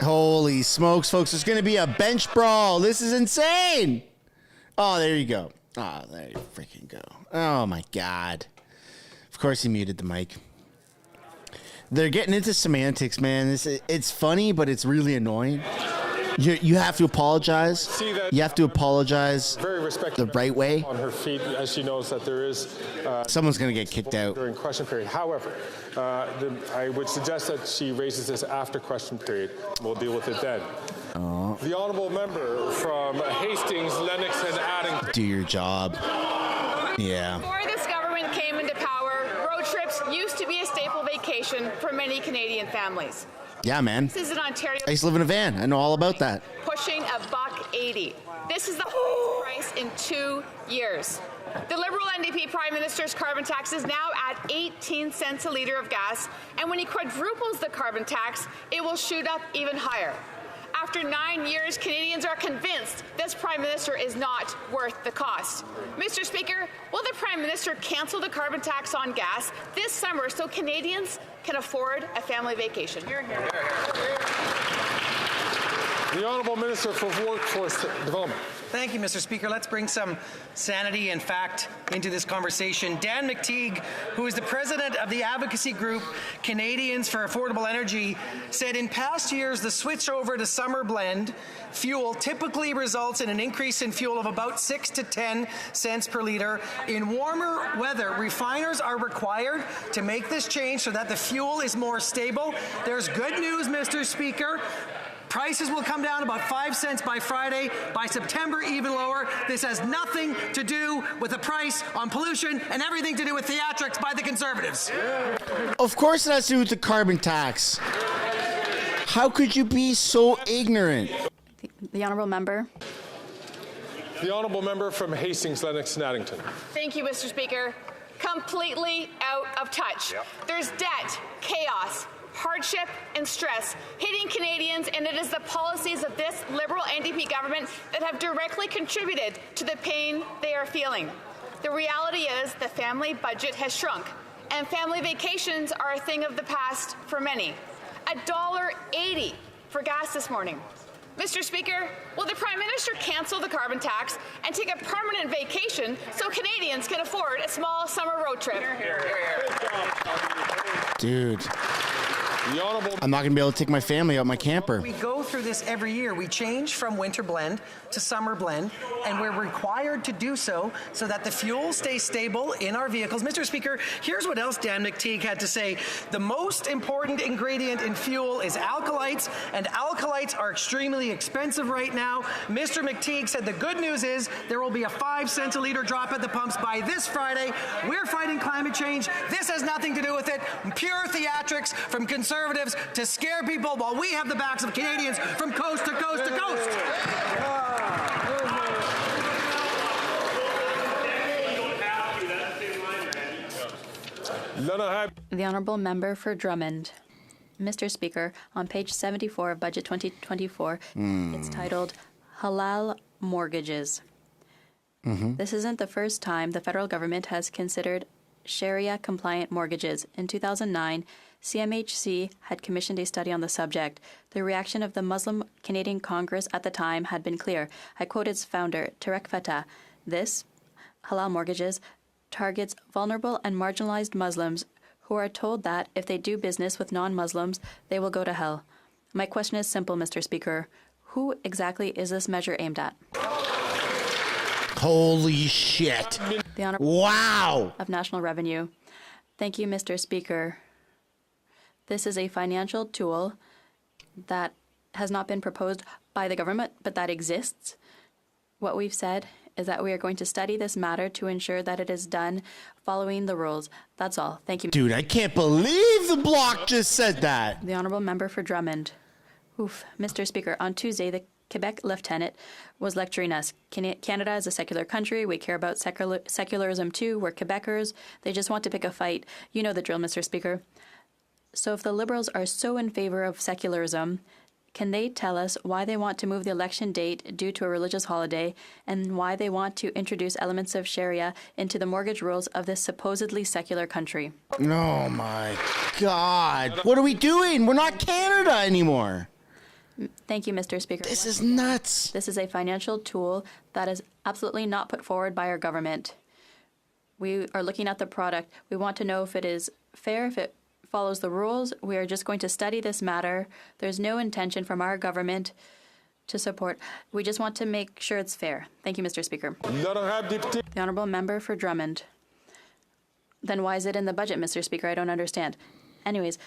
Holy smokes, folks. There's going to be a bench brawl. This is insane. Oh, there you go. Oh, there you freaking go. Oh, my God. Of course he muted the mic. They're getting into semantics, man. It's funny, but it's really annoying. You have to apologize. You have to apologize the right way. On her feet, as she knows that there is. Someone's going to get kicked out during question period. However, I would suggest that she raises this after question period. We'll deal with it then. Oh. The honourable member from Hastings, Lennox, and Addington. Do your job. Yeah. Before this government came into power, road trips used to be a staple vacation for many Canadian families. Yeah, man. This is in Ontario. I used to live in a van. I know all about that. Pushing $1.80. This is the highest price in 2 years. The Liberal NDP Prime Minister's carbon tax is now at 18 cents a litre of gas, and when he quadruples the carbon tax, it will shoot up even higher. After 9 years, Canadians are convinced this Prime Minister is not worth the cost. Mr. Speaker, will the Prime Minister cancel the carbon tax on gas this summer so Canadians can afford a family vacation? The Honourable Minister for Workforce Development. Thank you, Mr. Speaker. Let's bring some sanity and fact into this conversation. Dan McTeague, who is the president of the advocacy group Canadians for Affordable Energy, said in past years the switch over to summer blend fuel typically results in an increase in fuel of about 6 to 10 cents per litre. In warmer weather, refiners are required to make this change so that the fuel is more stable. There's good news, Mr. Speaker. Prices will come down about 5 cents by Friday. By September, even lower. This has nothing to do with the price on pollution and everything to do with theatrics by the Conservatives. Of course it has to do with the carbon tax. How could you be so ignorant? The honourable member. The honourable member from Hastings, Lennox and Addington. Thank you, Mr. Speaker. Completely out of touch. There's debt, chaos, hardship and stress hitting Canadians, and it is the policies of this Liberal NDP government that have directly contributed to the pain they are feeling. The reality is the family budget has shrunk, and family vacations are a thing of the past for many. $1.80 for gas this morning. Mr. Speaker, will the Prime Minister cancel the carbon tax and take a permanent vacation so Canadians can afford a small summer road trip? Dude. I'm not going to be able to take my family out my camper. We go through this every year. We change from winter blend to summer blend, and we're required to do so that the fuel stays stable in our vehicles. Mr. Speaker, here's what else Dan McTeague had to say. The most important ingredient in fuel is alkalites, and alkalites are extremely expensive right now. Mr. McTeague said the good news is there will be a 5 cents a litre drop at the pumps by this Friday. We're fighting climate change. This has nothing to do with it. Pure theatrics from Conservatives to scare people while we have the backs of Canadians from coast to coast to coast. The honourable member for Drummond. Mr. Speaker, on page 74 of Budget 2024, it's titled Halal Mortgages. This isn't the first time the federal government has considered Sharia-compliant mortgages. In 2009, CMHC had commissioned a study on the subject. The reaction of the Muslim Canadian Congress at the time had been clear. I quote its founder, Tarek Fatah, "This, halal mortgages, targets vulnerable and marginalized Muslims who are told that if they do business with non-Muslims, they will go to hell." My question is simple, Mr. Speaker. Who exactly is this measure aimed at? Holy shit. The Honorable Wow. of National Revenue. Thank you, Mr. Speaker. This is a financial tool that has not been proposed by the government, but that exists. What we've said is that we are going to study this matter to ensure that it is done following the rules. That's all. Thank you. Dude, I can't believe the Bloc just said that. The Honourable Member for Drummond. Mr. Speaker, on Tuesday, the Quebec Lieutenant was lecturing us. Canada is a secular country. We care about secularism too. We're Quebecers. They just want to pick a fight. You know the drill, Mr. Speaker. So if the Liberals are so in favor of secularism, can they tell us why they want to move the election date due to a religious holiday and why they want to introduce elements of Sharia into the mortgage rules of this supposedly secular country? Oh my God. What are we doing? We're not Canada anymore. Thank you, Mr. Speaker. This is nuts. This is a financial tool that is absolutely not put forward by our government. We are looking at the product. We want to know if it is fair, if it follows the rules. We are just going to study this matter. There's no intention from our government to support. We just want to make sure it's fair. Thank you, Mr. Speaker. The Honourable Member for Drummond. Then why is it in the budget, Mr. Speaker? I don't understand. Anyways,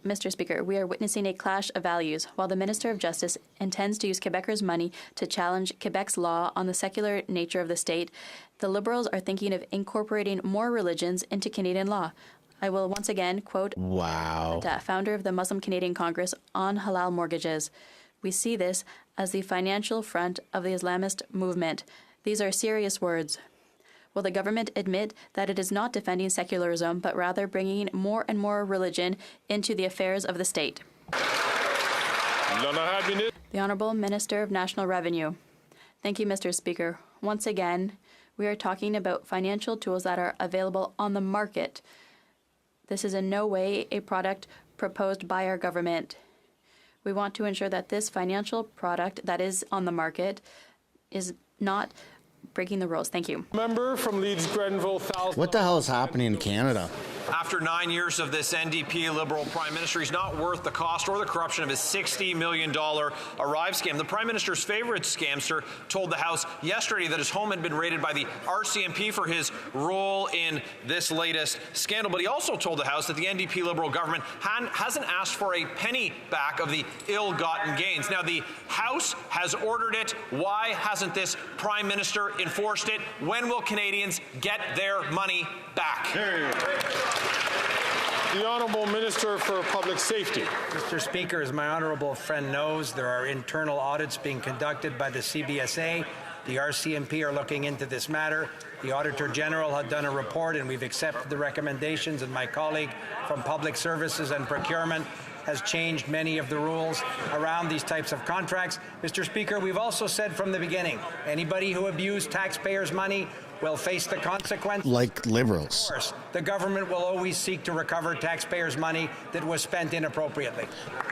Mr. Speaker, we are witnessing a clash of values. While the Minister of Justice intends to use Quebecers' money to challenge Quebec's law on the secular nature of the state, the Liberals are thinking of incorporating more religions into Canadian law. I will once again quote the founder of the Muslim Canadian Congress on halal mortgages. We see this as the financial front of the Islamist movement. These are serious words. Will the government admit that it is not defending secularism, but rather bringing more and more religion into the affairs of the state? The Honourable Minister of National Revenue. Thank you, Mr. Speaker. Once again, we are talking about financial tools that are available on the market. This is in no way a product proposed by our government. We want to ensure that this financial product that is on the market is not breaking the rules. Thank you. Member from Leeds Grenville. What the hell is happening in Canada? After 9 years of this NDP Liberal Prime Minister, he's not worth the cost or the corruption of his $60 million Arrive scam. The Prime Minister's favorite scamster told the House yesterday that his home had been raided by the RCMP for his role in this latest scandal. But he also told the House that the NDP Liberal government hasn't asked for a penny back of the ill-gotten gains. Now, the House has ordered it. Why hasn't this Prime Minister enforced it? When will Canadians get their money back? The Honourable Minister for Public Safety. Mr. Speaker, as my honourable friend knows, there are internal audits being conducted by the CBSA. The RCMP are looking into this matter. The Auditor General had done a report, and we've accepted the recommendations, and my colleague from Public Services and Procurement has changed many of the rules around these types of contracts. Mr. Speaker, we've also said from the beginning, anybody who abused taxpayers' money will face the consequence. Like Liberals. Of course, the government will always seek to recover taxpayers' money that was spent inappropriately.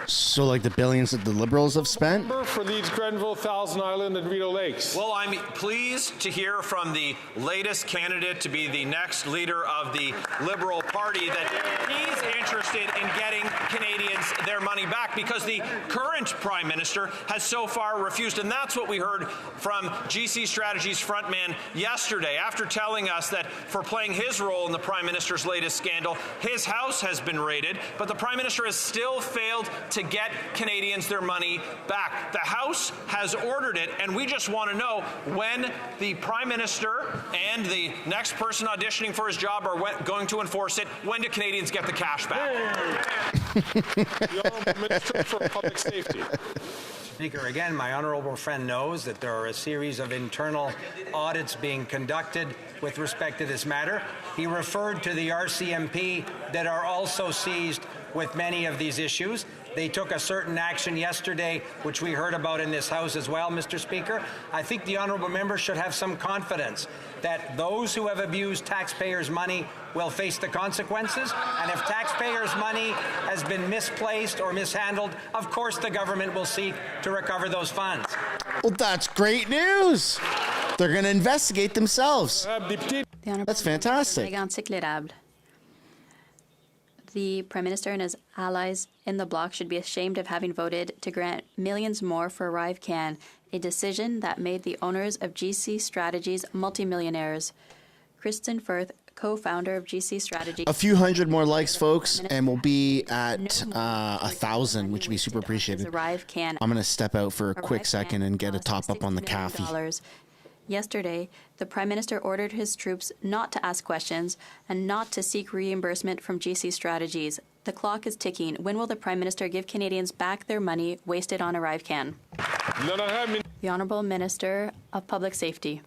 So like the billions that the Liberals have spent? Member for Leeds Grenville, Thousand Island, and Rideau Lakes. Well, I'm pleased to hear from the latest candidate to be the next leader of the Liberal Party that he's interested in getting Canadians their money back because the current Prime Minister has so far refused. And that's what we heard from GC Strategy's frontman yesterday after telling us that for playing his role in the Prime Minister's latest scandal, his house has been raided, but the Prime Minister has still failed to get Canadians their money back. The House has ordered it, and we just want to know when the Prime Minister and the next person auditioning for his job are going to enforce it. When do Canadians get the cash back? The Honourable Minister for Public Safety. Speaker, again, my honourable friend knows that there are a series of internal audits being conducted with respect to this matter. He referred to the RCMP that are also seized with many of these issues. They took a certain action yesterday, which we heard about in this House as well, Mr. Speaker. I think the honourable member should have some confidence that those who have abused taxpayers' money will face the consequences. And if taxpayers' money has been misplaced or mishandled, of course the government will seek to recover those funds. Well, that's great news. They're going to investigate themselves. That's fantastic. The Prime Minister and his allies in the bloc should be ashamed of having voted to grant millions more for ArriveCan, a decision that made the owners of GC Strategies multimillionaires. Kristen Firth, co-founder of GC Strategies. A few hundred more likes, folks, and we'll be at 1,000, which would be super appreciated. I'm going to step out for a quick second and get a top up on the coffee. Yesterday, the Prime Minister ordered his troops not to ask questions and not to seek reimbursement from GC Strategies. The clock is ticking. When will the Prime Minister give Canadians back their money wasted on ArriveCan? The Honourable Minister of Public Safety.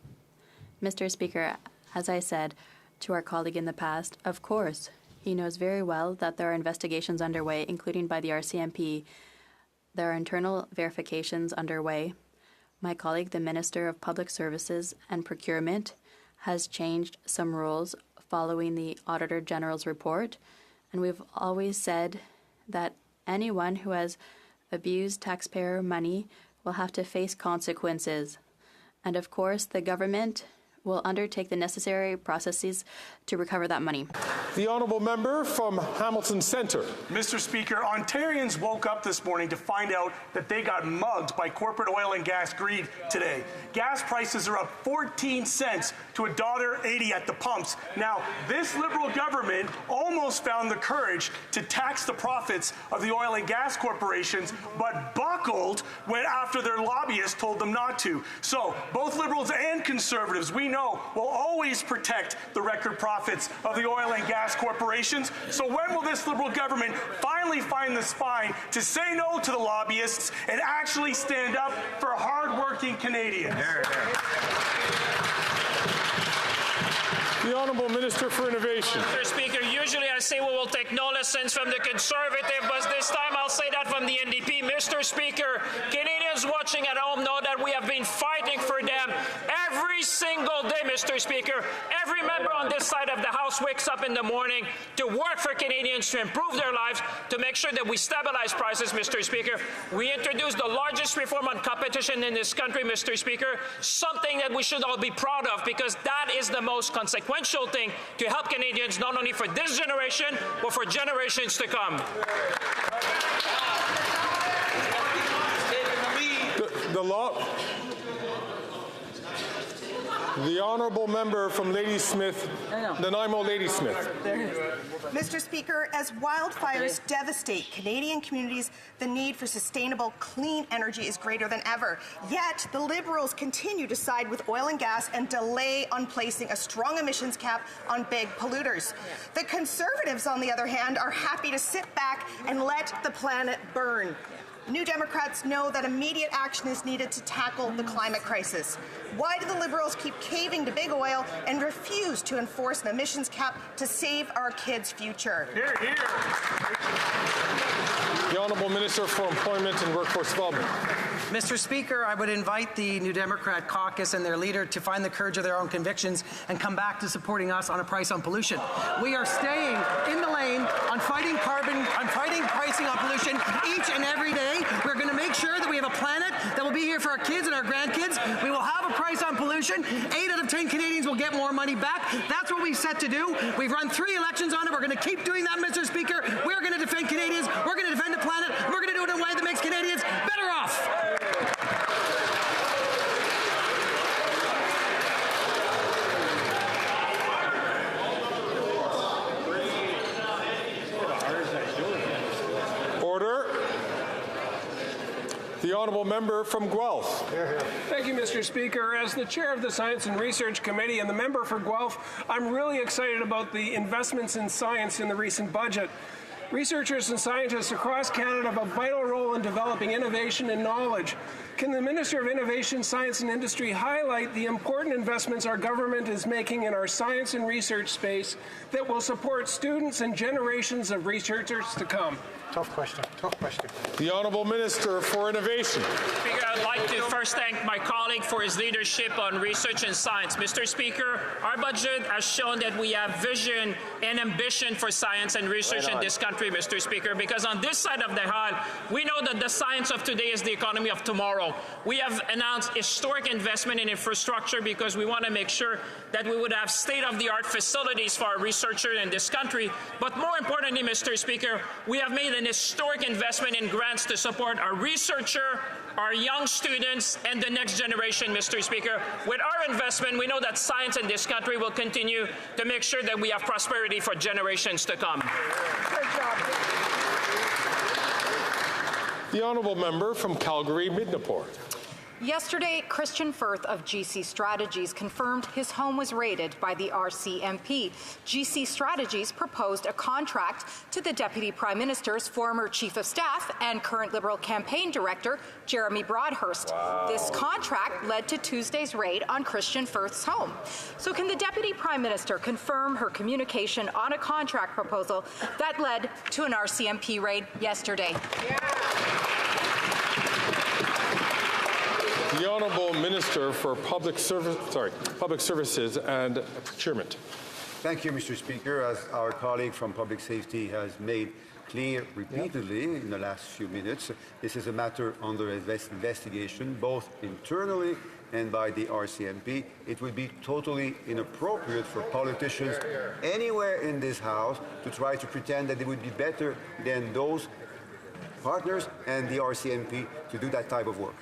Mr. Speaker, as I said to our colleague in the past, of course, he knows very well that there are investigations underway, including by the RCMP. There are internal verifications underway. My colleague, the Minister of Public Services and Procurement, has changed some rules following the Auditor General's report, and we've always said that anyone who has abused taxpayer money will have to face consequences. And of course, the government will undertake the necessary processes to recover that money. The honourable member from Hamilton Centre. Mr. Speaker, Ontarians woke up this morning to find out that they got mugged by corporate oil and gas greed today. Gas prices are up 14 cents to $1.80 at the pumps. Now, this Liberal government almost found the courage to tax the profits of the oil and gas corporations, but buckled when after their lobbyists told them not to. So, both Liberals and Conservatives, we know, will always protect the record profits of the oil and gas corporations. So when will this Liberal government finally find the spine to say no to the lobbyists and actually stand up for hard-working Canadians? The Honourable Minister for Innovation. Mr. Speaker, usually I say we will take no lessons from the Conservative, but this time I'll say that from the NDP. Mr. Speaker, Canadians watching at home know that we have been fighting for them every single day, Mr. Speaker. Every member on this side of the House wakes up in the morning to work for Canadians, to improve their lives, to make sure that we stabilize prices, Mr. Speaker. We introduced the largest reform on competition in this country, Mr. Speaker, something that we should all be proud of, because that is the most consequential thing to help Canadians, not only for this generation, but for generations to come. The honourable member from Ladysmith, Nanaimo Ladysmith. Mr. Speaker, as wildfires devastate Canadian communities, the need for sustainable, clean energy is greater than ever. Yet, the Liberals continue to side with oil and gas and delay on placing a strong emissions cap on big polluters. The Conservatives, on the other hand, are happy to sit back and let the planet burn. New Democrats know that immediate action is needed to tackle the climate crisis. Why do the Liberals keep caving to big oil and refuse to enforce an emissions cap to save our kids' future? Hear, hear. The Honourable Minister for Employment and Workforce Development. Mr. Speaker, I would invite the New Democrat caucus and their leader to find the courage of their own convictions and come back to supporting us on a price on pollution. We are staying in the lane on fighting carbon, on fighting pricing on pollution each and every day. We're going to make sure that we have a planet that will be here for our kids and our grandkids. We will have a price on pollution. 8 out of 10 Canadians will get more money back. That's what we've set to do. We've run 3 elections on it. We're going to keep doing that, Mr. Speaker. We're going to defend Canadians. We're going to defend the planet. And we're going to do it in a way that makes Canadians better off. Order. The honourable member from Guelph. Thank you, Mr. Speaker. As the chair of the Science and Research Committee and the member for Guelph, I'm really excited about the investments in science in the recent budget. Researchers and scientists across Canada have a vital role in developing innovation and knowledge. Can the Minister of Innovation, Science and Industry highlight the important investments our government is making in our science and research space that will support students and generations of researchers to come? Tough question. Tough question. The Honourable Minister for Innovation. Speaker, I'd like to first thank my colleague for his leadership on research and science. Mr. Speaker, our budget has shown that we have vision and ambition for science and research in this country, Mr. Speaker, because on this side of the aisle, we know that the science of today is the economy of tomorrow. We have announced historic investment in infrastructure because we want to make sure that we would have state-of-the-art facilities for our researchers in this country. But more importantly, Mr. Speaker, we have made an historic investment in grants to support our researcher, our young students, and the next generation, Mr. Speaker. With our investment, we know that science in this country will continue to make sure that we have prosperity for generations to come. Good job. The Honourable Member from Calgary-Midnapore. Yesterday, Christian Firth of GC Strategies confirmed his home was raided by the RCMP. GC Strategies proposed a contract to the Deputy Prime Minister's former Chief of Staff and current Liberal campaign director, Jeremy Broadhurst. Wow. This contract led to Tuesday's raid on Christian Firth's home. So can the Deputy Prime Minister confirm her communication on a contract proposal that led to an RCMP raid yesterday? The Honourable Minister for Public Services and Procurement. Thank you, Mr. Speaker. As our colleague from Public Safety has made clear repeatedly in the last few minutes, this is a matter under investigation, both internally and by the RCMP. It would be totally inappropriate for politicians anywhere in this House to try to pretend that they would be better than those partners and the RCMP to do that type of work.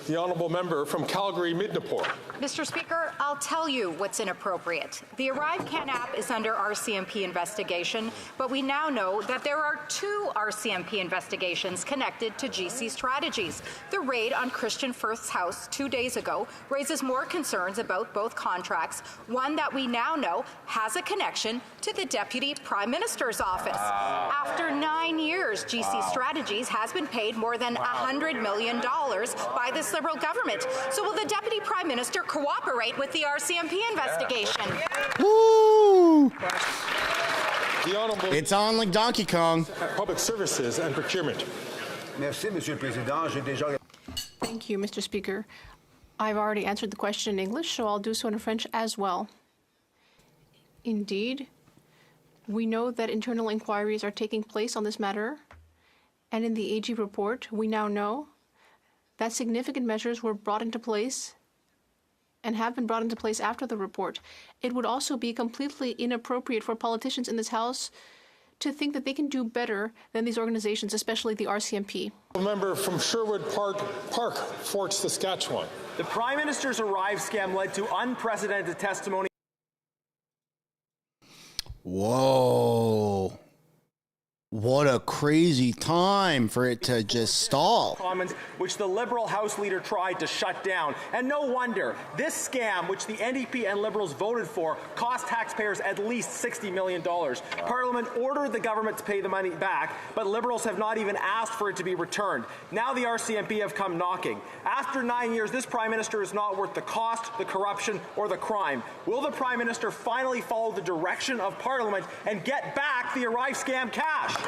The Honourable Member from Calgary-Midnapore. Mr. Speaker, I'll tell you what's inappropriate. The ArriveCan app is under RCMP investigation, but we now know that there are 2 RCMP investigations connected to GC Strategies. The raid on Christian Firth's house 2 days ago raises more concerns about both contracts, one that we now know has a connection to the Deputy Prime Minister's office. After 9 years, GC Strategies has been paid more than $100 million by this Liberal government. So will the Deputy Prime Minister cooperate with the RCMP investigation? Woo! The Honourable. It's on like Donkey Kong. Public Services and Procurement. Merci, Monsieur le Président. J'ai déjà... Thank you, Mr. Speaker. I've already answered the question in English, so I'll do so in French as well. Indeed, we know that internal inquiries are taking place on this matter, and in the AG report, we now know that significant measures were brought into place and have been brought into place after the report. It would also be completely inappropriate for politicians in this House to think that they can do better than these organizations, especially the RCMP. A member from Sherwood Park, Fort Saskatchewan. The Prime Minister's Arrive scam led to unprecedented testimony. Whoa. What a crazy time for it to just stall. Commons, which the Liberal House Leader tried to shut down. And no wonder, this scam, which the NDP and Liberals voted for, cost taxpayers at least $60 million. Parliament ordered the government to pay the money back, but Liberals have not even asked for it to be returned. Now the RCMP have come knocking. After 9 years, this Prime Minister is not worth the cost, the corruption, or the crime. Will the Prime Minister finally follow the direction of Parliament and get back the Arrive scam cash? The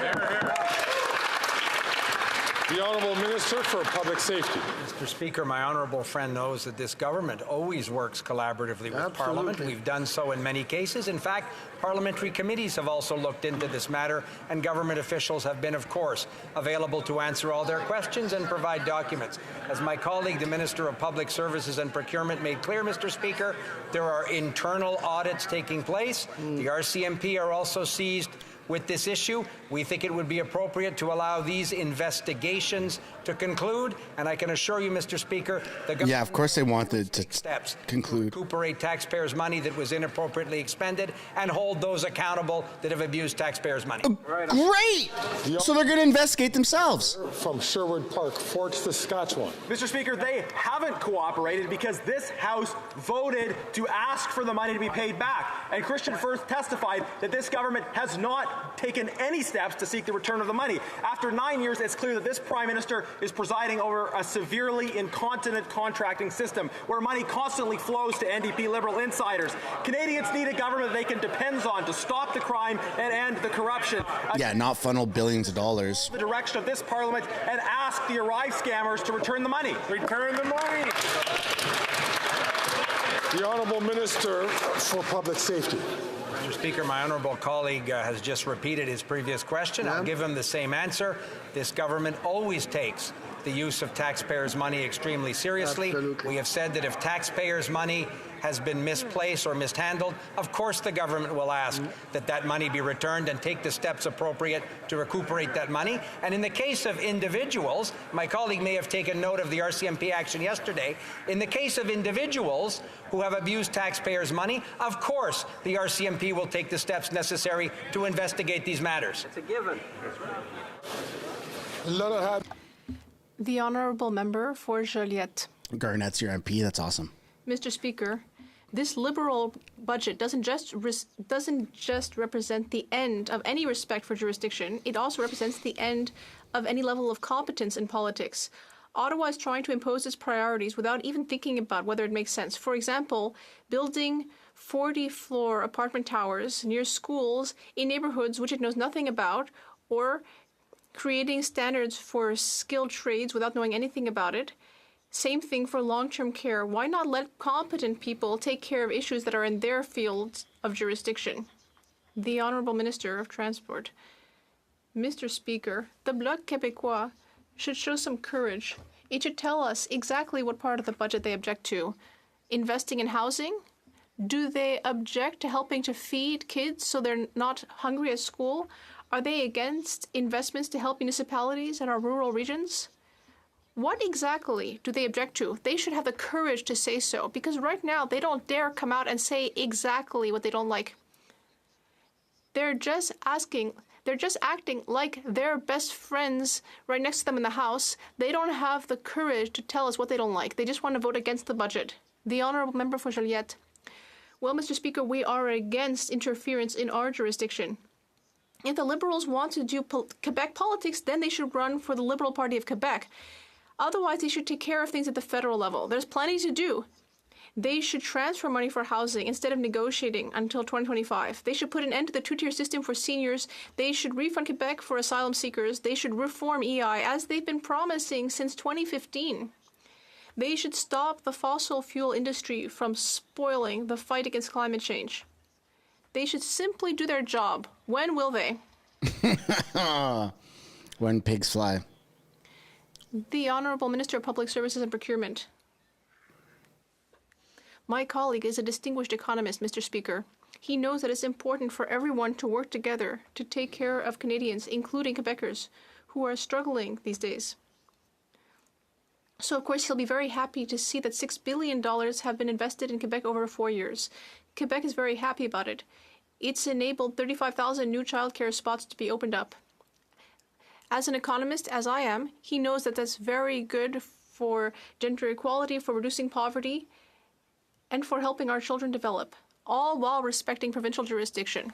Honourable Minister for Public Safety. Mr. Speaker, my honourable friend knows that this government always works collaboratively with Parliament. We've done so in many cases. In fact, parliamentary committees have also looked into this matter, and government officials have been, of course, available to answer all their questions and provide documents. As my colleague, the Minister of Public Services and Procurement, made clear, Mr. Speaker, there are internal audits taking place. The RCMP are also seized with this issue. We think it would be appropriate to allow these investigations to conclude, and I can assure you, Mr. Speaker, the government of course they wanted to steps conclude. To recuperate taxpayers' money that was inappropriately expended and hold those accountable that have abused taxpayers' money. Great! So they're going to investigate themselves. From Sherwood Park, Fort Saskatchewan. Mr. Speaker, they haven't cooperated because this House voted to ask for the money to be paid back. And Christian Firth testified that this government has not not taken any steps to seek the return of the money. After 9 years, it's clear that this Prime Minister is presiding over a severely incontinent contracting system where money constantly flows to NDP Liberal insiders. Canadians need a government they can depend on to stop the crime and end the corruption. Yeah, not funnel billions of dollars. The direction of this Parliament and ask the Arrive scammers to return the money. Return the money. The Honourable Minister for Public Safety. Mr. Speaker, my honourable colleague has just repeated his previous question. I'll give him the same answer. This government always takes the use of taxpayers' money extremely seriously. Absolutely. We have said that if taxpayers' money has been misplaced or mishandled, of course the government will ask that that money be returned and take the steps appropriate to recuperate that money. And in the case of individuals, my colleague may have taken note of the RCMP action yesterday. In the case of individuals who have abused taxpayers' money, of course the RCMP will take the steps necessary to investigate these matters. It's a given. The honourable member for Joliette. Garnett's your MP. That's awesome. Mr. Speaker, this Liberal budget doesn't just represent the end of any respect for jurisdiction. It also represents the end of any level of competence in politics. Ottawa is trying to impose its priorities without even thinking about whether it makes sense. For example, building 40-floor apartment towers near schools in neighborhoods which it knows nothing about, or creating standards for skilled trades without knowing anything about it. Same thing for long-term care. Why not let competent people take care of issues that are in their field of jurisdiction? The Honourable Minister of Transport. Mr. Speaker, the Bloc Québécois should show some courage. It should tell us exactly what part of the budget they object to. Investing in housing? Do they object to helping to feed kids so they're not hungry at school? Are they against investments to help municipalities in our rural regions? What exactly do they object to? They should have the courage to say so, because right now they don't dare come out and say exactly what they don't like. They're just acting like they're best friends right next to them in the House. They don't have the courage to tell us what they don't like. They just want to vote against the budget. The honourable member for Joliette. Well, Mr. Speaker, we are against interference in our jurisdiction. If the Liberals want to do Quebec politics, then they should run for the Liberal Party of Quebec. Otherwise, they should take care of things at the federal level. There's plenty to do. They should transfer money for housing instead of negotiating until 2025. They should put an end to the two-tier system for seniors. They should refund Quebec for asylum seekers. They should reform EI, as they've been promising since 2015. They should stop the fossil fuel industry from spoiling the fight against climate change. They should simply do their job. When will they? When pigs fly. The Honourable Minister of Public Services and Procurement. My colleague is a distinguished economist, Mr. Speaker. He knows that it's important for everyone to work together to take care of Canadians, including Quebecers, who are struggling these days. So, of course, he'll be very happy to see that $6 billion have been invested in Quebec over 4 years. Quebec is very happy about it. It's enabled 35,000 new childcare spots to be opened up. As an economist, as I am, he knows that that's very good for gender equality, for reducing poverty, and for helping our children develop, all while respecting provincial jurisdiction.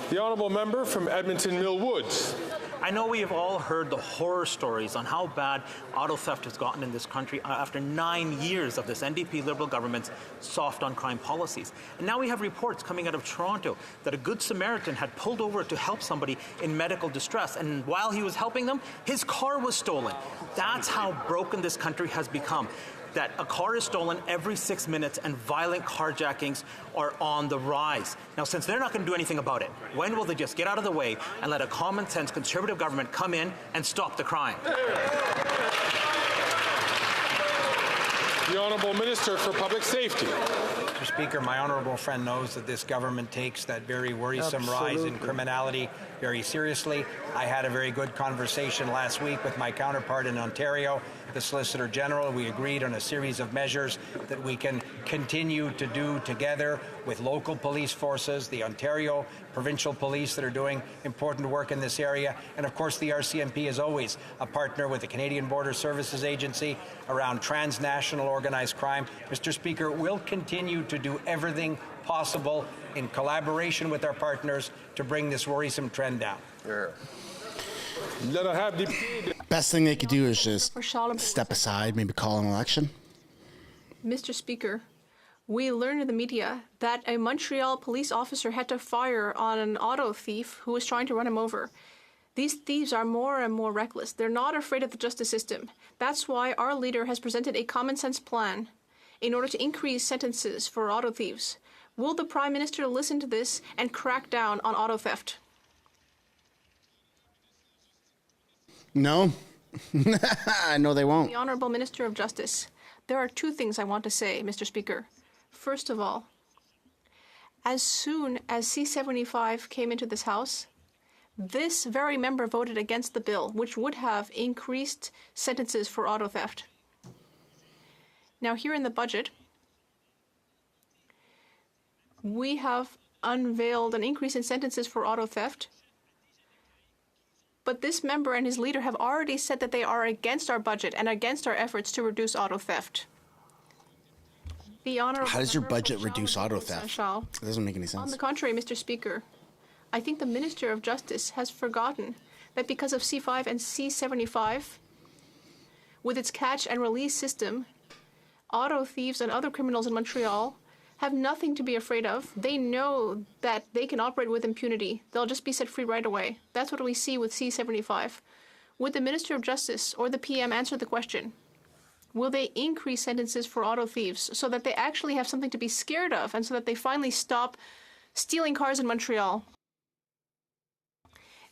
The honourable member from Edmonton Mill Woods. I know we have all heard the horror stories on how bad auto theft has gotten in this country after 9 years of this NDP Liberal government's soft on crime policies. And now we have reports coming out of Toronto that a Good Samaritan had pulled over to help somebody in medical distress, and while he was helping them, his car was stolen. That's how broken this country has become. That a car is stolen every 6 minutes and violent carjackings are on the rise. Now, since they're not going to do anything about it, when will they just get out of the way and let a common sense Conservative government come in and stop the crime? The Honourable Minister for Public Safety. Mr. Speaker, my honourable friend knows that this government takes that very worrisome rise in criminality very seriously. I had a very good conversation last week with my counterpart in Ontario, the Solicitor General. We agreed on a series of measures that we can continue to do together with local police forces, the Ontario provincial police that are doing important work in this area, and of course the RCMP is always a partner with the Canadian Border Services Agency around transnational organizations organized crime. Mr. Speaker, we'll continue to do everything possible in collaboration with our partners to bring this worrisome trend down. Best thing they could do is just step aside, maybe call an election. Mr. Speaker, we learned in the media that a Montreal police officer had to fire on an auto thief who was trying to run him over. These thieves are more and more reckless. They're not afraid of the justice system. That's why our leader has presented a common sense plan in order to increase sentences for auto thieves. Will the Prime Minister listen to this and crack down on auto theft? No. I know they won't. The Honourable Minister of Justice, there are two things I want to say, Mr. Speaker. First of all, as soon as C-75 came into this House, this very member voted against the bill, which would have increased sentences for auto theft. Now, here in the budget, we have unveiled an increase in sentences for auto theft, but this member and his leader have already said that they are against our budget and against our efforts to reduce auto theft. How does your budget reduce auto theft? It doesn't make any sense. On the contrary, Mr. Speaker, I think the Minister of Justice has forgotten that because of C5 and C75, with its catch and release system, auto thieves and other criminals in Montreal have nothing to be afraid of. They know that they can operate with impunity. They'll just be set free right away. That's what we see with C75. Would the Minister of Justice or the PM answer the question? Will they increase sentences for auto thieves so that they actually have something to be scared of and so that they finally stop stealing cars in Montreal?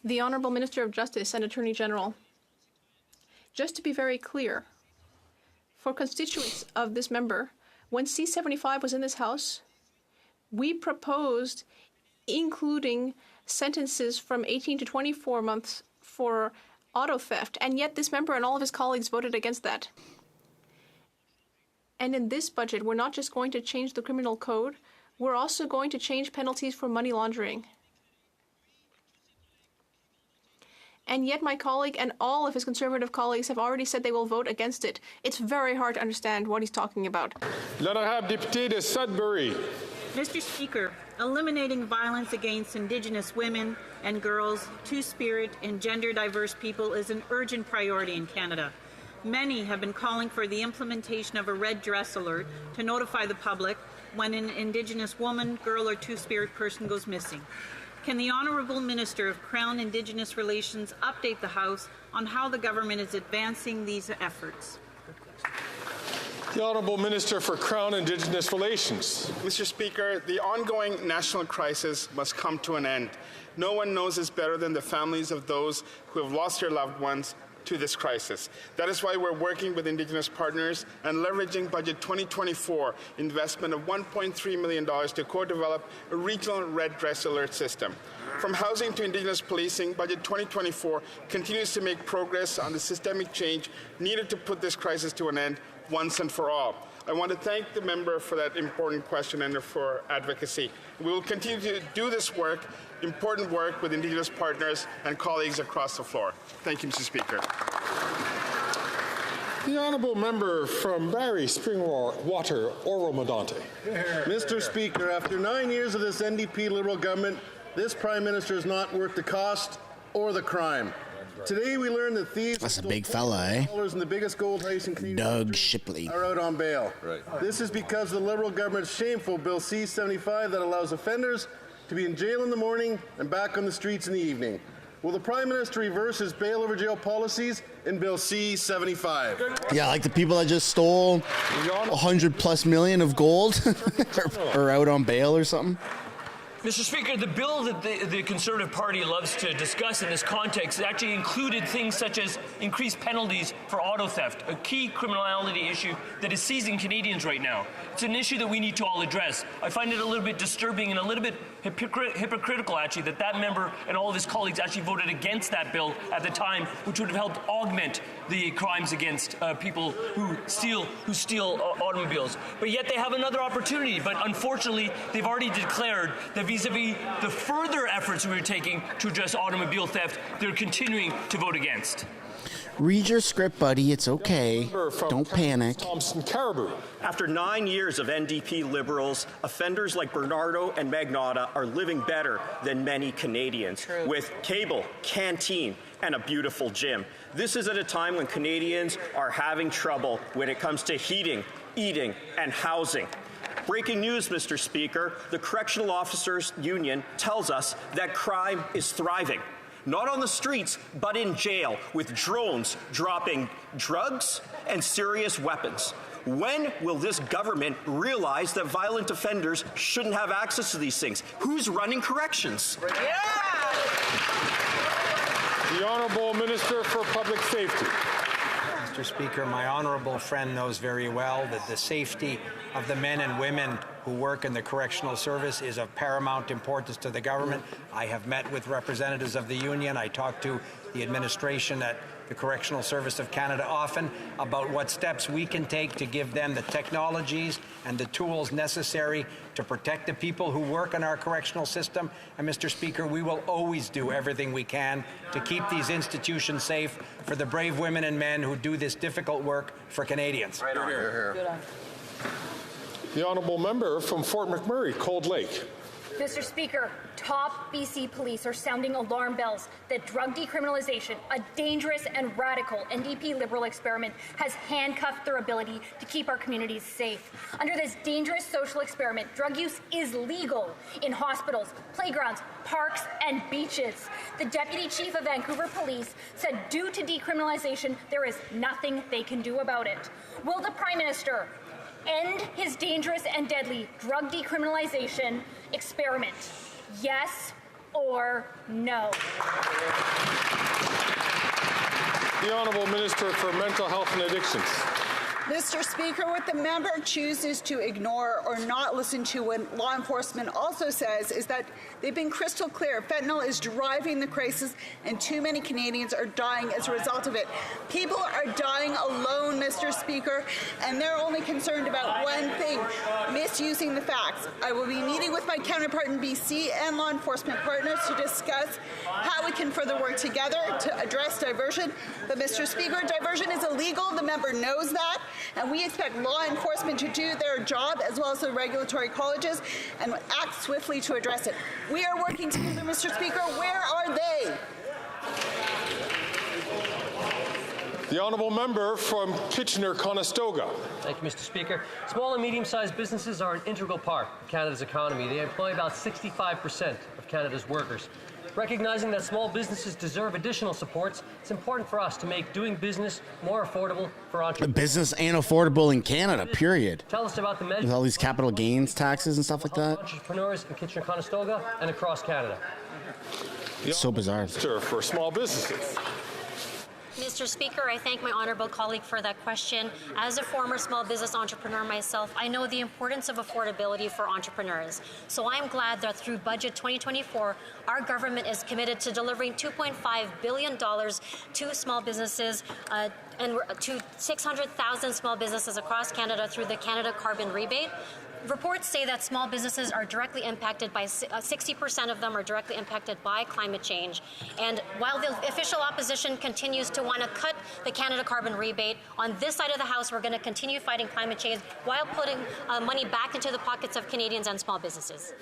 The Honourable Minister of Justice and Attorney General, just to be very clear, for constituents of this member, when C-75 was in this House, we proposed including sentences from 18 to 24 months for auto theft, and yet this member and all of his colleagues voted against that. And in this budget, we're not just going to change the criminal code, we're also going to change penalties for money laundering. And yet my colleague and all of his Conservative colleagues have already said they will vote against it. It's very hard to understand what he's talking about. L'honorable député de Sudbury. Mr. Speaker, eliminating violence against Indigenous women and girls, Two-Spirit and gender-diverse people is an urgent priority in Canada. Many have been calling for the implementation of a red dress alert to notify the public when an Indigenous woman, girl, or Two-Spirit person goes missing. Can the Honourable Minister of Crown Indigenous Relations update the House on how the government is advancing these efforts? The Honourable Minister for Crown Indigenous Relations. Mr. Speaker, the ongoing national crisis must come to an end. No one knows this better than the families of those who have lost their loved ones to this crisis. That is why we're working with Indigenous partners and leveraging Budget 2024 investment of $1.3 million to co-develop a regional red dress alert system. From housing to Indigenous policing, Budget 2024 continues to make progress on the systemic change needed to put this crisis to an end once and for all. I want to thank the member for that important question and for advocacy. We will continue to do this work, important work with Indigenous partners and colleagues across the floor. Thank you, Mr. Speaker. The honourable member from Barrie, Springwater, Oro-Medonte. Mr. Speaker, after 9 years of this NDP Liberal government, this Prime Minister is not worth the cost or the crime. Today we learned that thieves That's a big fella, eh? in the biggest gold heist in Canadian Doug Shipley are out on bail. Right. This is because of the Liberal government's shameful Bill C-75 that allows offenders to be in jail in the morning and back on the streets in the evening. Will the Prime Minister reverse his bail over jail policies in Bill C-75? Yeah, like the people that just stole $100+ million of gold are out on bail or something. Mr. Speaker, the bill that the Conservative Party loves to discuss in this context actually included things such as increased penalties for auto theft, a key criminality issue that is seizing Canadians right now. It's an issue that we need to all address. I find it a little bit disturbing and a little bit hypocritical, actually, that member and all of his colleagues actually voted against that bill at the time, which would have helped augment the crimes against people who steal automobiles. But yet they have another opportunity. But unfortunately, they've already declared that vis-a-vis the further efforts we're taking to address automobile theft, they're continuing to vote against. Read your script, buddy. It's okay. Don't panic. Thompson Caribou. After 9 years of NDP Liberals, offenders like Bernardo and Magnotta are living better than many Canadians, with cable, canteen, and a beautiful gym. This is at a time when Canadians are having trouble when it comes to heating, eating, and housing. Breaking news, Mr. Speaker. The Correctional Officers Union tells us that crime is thriving. Not on the streets, but in jail, with drones dropping drugs and serious weapons. When will this government realize that violent offenders shouldn't have access to these things? Who's running corrections? The Honourable Minister for Public Safety. Mr. Speaker, my honourable friend knows very well that the safety of the men and women who work in the correctional service is of paramount importance to the government. I have met with representatives of the union. I talk to the administration at the Correctional Service of Canada often about what steps we can take to give them the technologies and the tools necessary to protect the people who work in our correctional system. And Mr. Speaker, we will always do everything we can to keep these institutions safe for the brave women and men who do this difficult work for Canadians. Right on. Good on. The Honourable Member from Fort McMurray, Cold Lake. Mr. Speaker, top BC police are sounding alarm bells that drug decriminalization, a dangerous and radical NDP Liberal experiment, has handcuffed their ability to keep our communities safe. Under this dangerous social experiment, drug use is legal in hospitals, playgrounds, parks, and beaches. The Deputy Chief of Vancouver Police said due to decriminalization, there is nothing they can do about it. Will the Prime Minister end his dangerous and deadly drug decriminalization experiment? Yes or no? The Honourable Minister for Mental Health and Addictions. Mr. Speaker, what the member chooses to ignore or not listen to when law enforcement also says is that they've been crystal clear. Fentanyl is driving the crisis, and too many Canadians are dying as a result of it. People are dying alone, Mr. Speaker, and they're only concerned about one thing, misusing the facts. I will be meeting with my counterpart in BC and law enforcement partners to discuss how we can further work together to address diversion. But, Mr. Speaker, diversion is illegal. The member knows that. And we expect law enforcement to do their job, as well as the regulatory colleges, and act swiftly to address it. We are working together, Mr. Speaker. Where are they? The Honourable Member from Kitchener-Conestoga. Thank you, Mr. Speaker. Small and medium-sized businesses are an integral part of Canada's economy. They employ about 65% of Canada's workers. Recognizing that small businesses deserve additional supports, it's important for us to make doing business more affordable for entrepreneurs. Business and affordable in Canada, period. Tell us about the measures. With all these capital gains taxes and stuff like that. Entrepreneurs in Kitchener-Conestoga and across Canada. It's so bizarre. For small businesses. Mr. Speaker, I thank my honourable colleague for that question. As a former small business entrepreneur myself, I know the importance of affordability for entrepreneurs. So I'm glad that through Budget 2024, our government is committed to delivering $2.5 billion to small businesses and to 600,000 small businesses across Canada through the Canada Carbon Rebate. Reports say that small businesses are directly impacted by 60% of them are directly impacted by climate change. And while the official opposition continues to want to cut the Canada Carbon Rebate, on this side of the House, we're going to continue fighting climate change while putting money back into the pockets of Canadians and small businesses.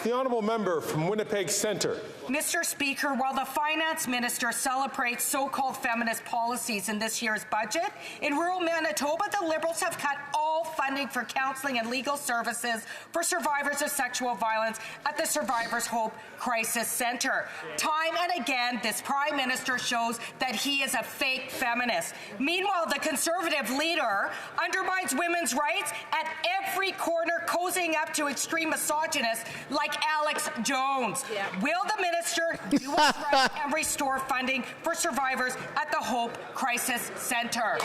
The Honourable Member from Winnipeg Centre. Mr. Speaker, while the Finance Minister celebrates so-called feminist policies in this year's budget, in rural Manitoba, the Liberals have cut all funding for counselling and legal services for survivors of sexual violence at the Survivors Hope Crisis Centre. Time and again, this Prime Minister shows that he is a fake feminist. Meanwhile, the Conservative leader undermines women's rights at every corner, cozying up to extreme misogynists like Alex Jones. Yeah. Will the Minister do what's right and restore funding for survivors at the Hope Crisis Centre?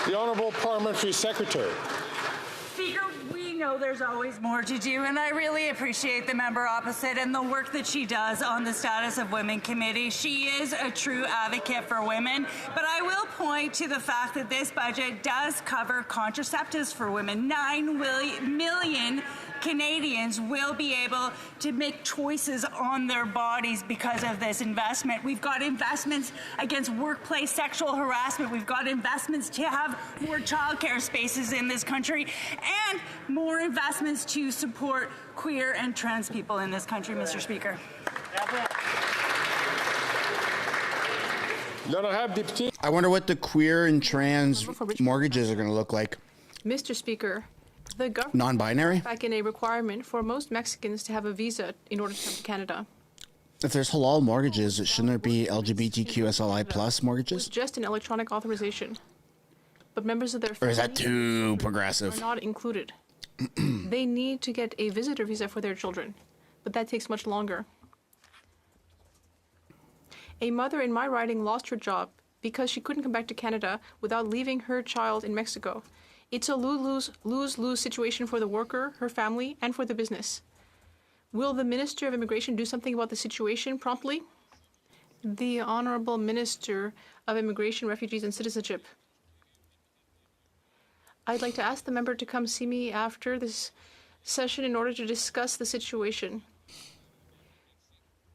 The Honourable Parliamentary Secretary. Speaker, we know there's always more to do, and I really appreciate the member opposite and the work that she does on the Status of Women Committee. She is a true advocate for women, but I will point to the fact that this budget does cover contraceptives for women. 9 million Canadians will be able to make choices on their bodies because of this investment. We've got investments against workplace sexual harassment. We've got investments to have more childcare spaces in this country and more investments to support queer and trans people in this country, Mr. Speaker. I wonder what the queer and trans mortgages are going to look like. Mr. Speaker, the government Non-binary? back in a requirement for most Mexicans to have a visa in order to come to Canada. If there's halal mortgages, shouldn't there be LGBTQSLI plus mortgages? It's just an electronic authorization. But members of their Or family is that too progressive? are not included. They need to get a visitor visa for their children, but that takes much longer. A mother in my riding lost her job because she couldn't come back to Canada without leaving her child in Mexico. It's a lose-lose situation for the worker, her family, and for the business. Will the Minister of Immigration do something about the situation promptly? The Honourable Minister of Immigration, Refugees and Citizenship. I'd like to ask the member to come see me after this session in order to discuss the situation.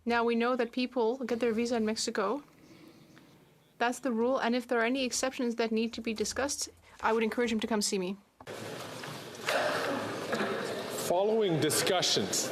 Now, we know that people get their visa in Mexico. That's the rule, and if there are any exceptions that need to be discussed, I would encourage him to come see me. Following discussions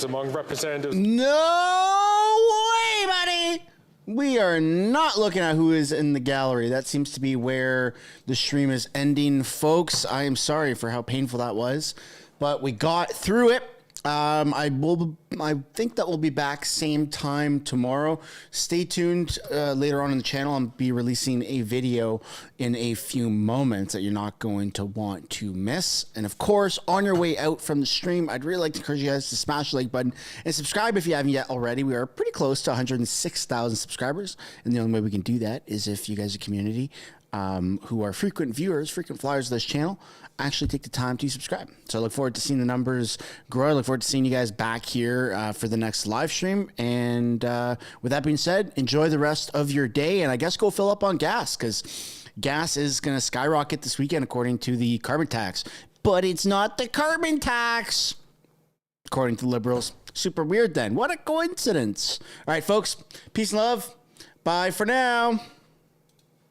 among representatives. No way, buddy! We are not looking at who is in the gallery. That seems to be where the stream is ending, folks. I am sorry for how painful that was, but we got through it. I think that we'll be back same time tomorrow. Stay tuned later on in the channel. I'll be releasing a video in a few moments that you're not going to want to miss. And of course, on your way out from the stream, I'd really like to encourage you guys to smash the like button and subscribe if you haven't yet already. We are pretty close to 106,000 subscribers, and the only way we can do that is if you guys, a community who are frequent viewers, frequent flyers of this channel, actually take the time to subscribe. So I look forward to seeing the numbers grow. I look forward to seeing you guys back here for the next live stream. And with that being said, enjoy the rest of your day, and I guess go fill up on gas, because gas is going to skyrocket this weekend according to the carbon tax. But it's not the carbon tax, according to the Liberals. Super weird then. What a coincidence. All right, folks. Peace and love. Bye for now.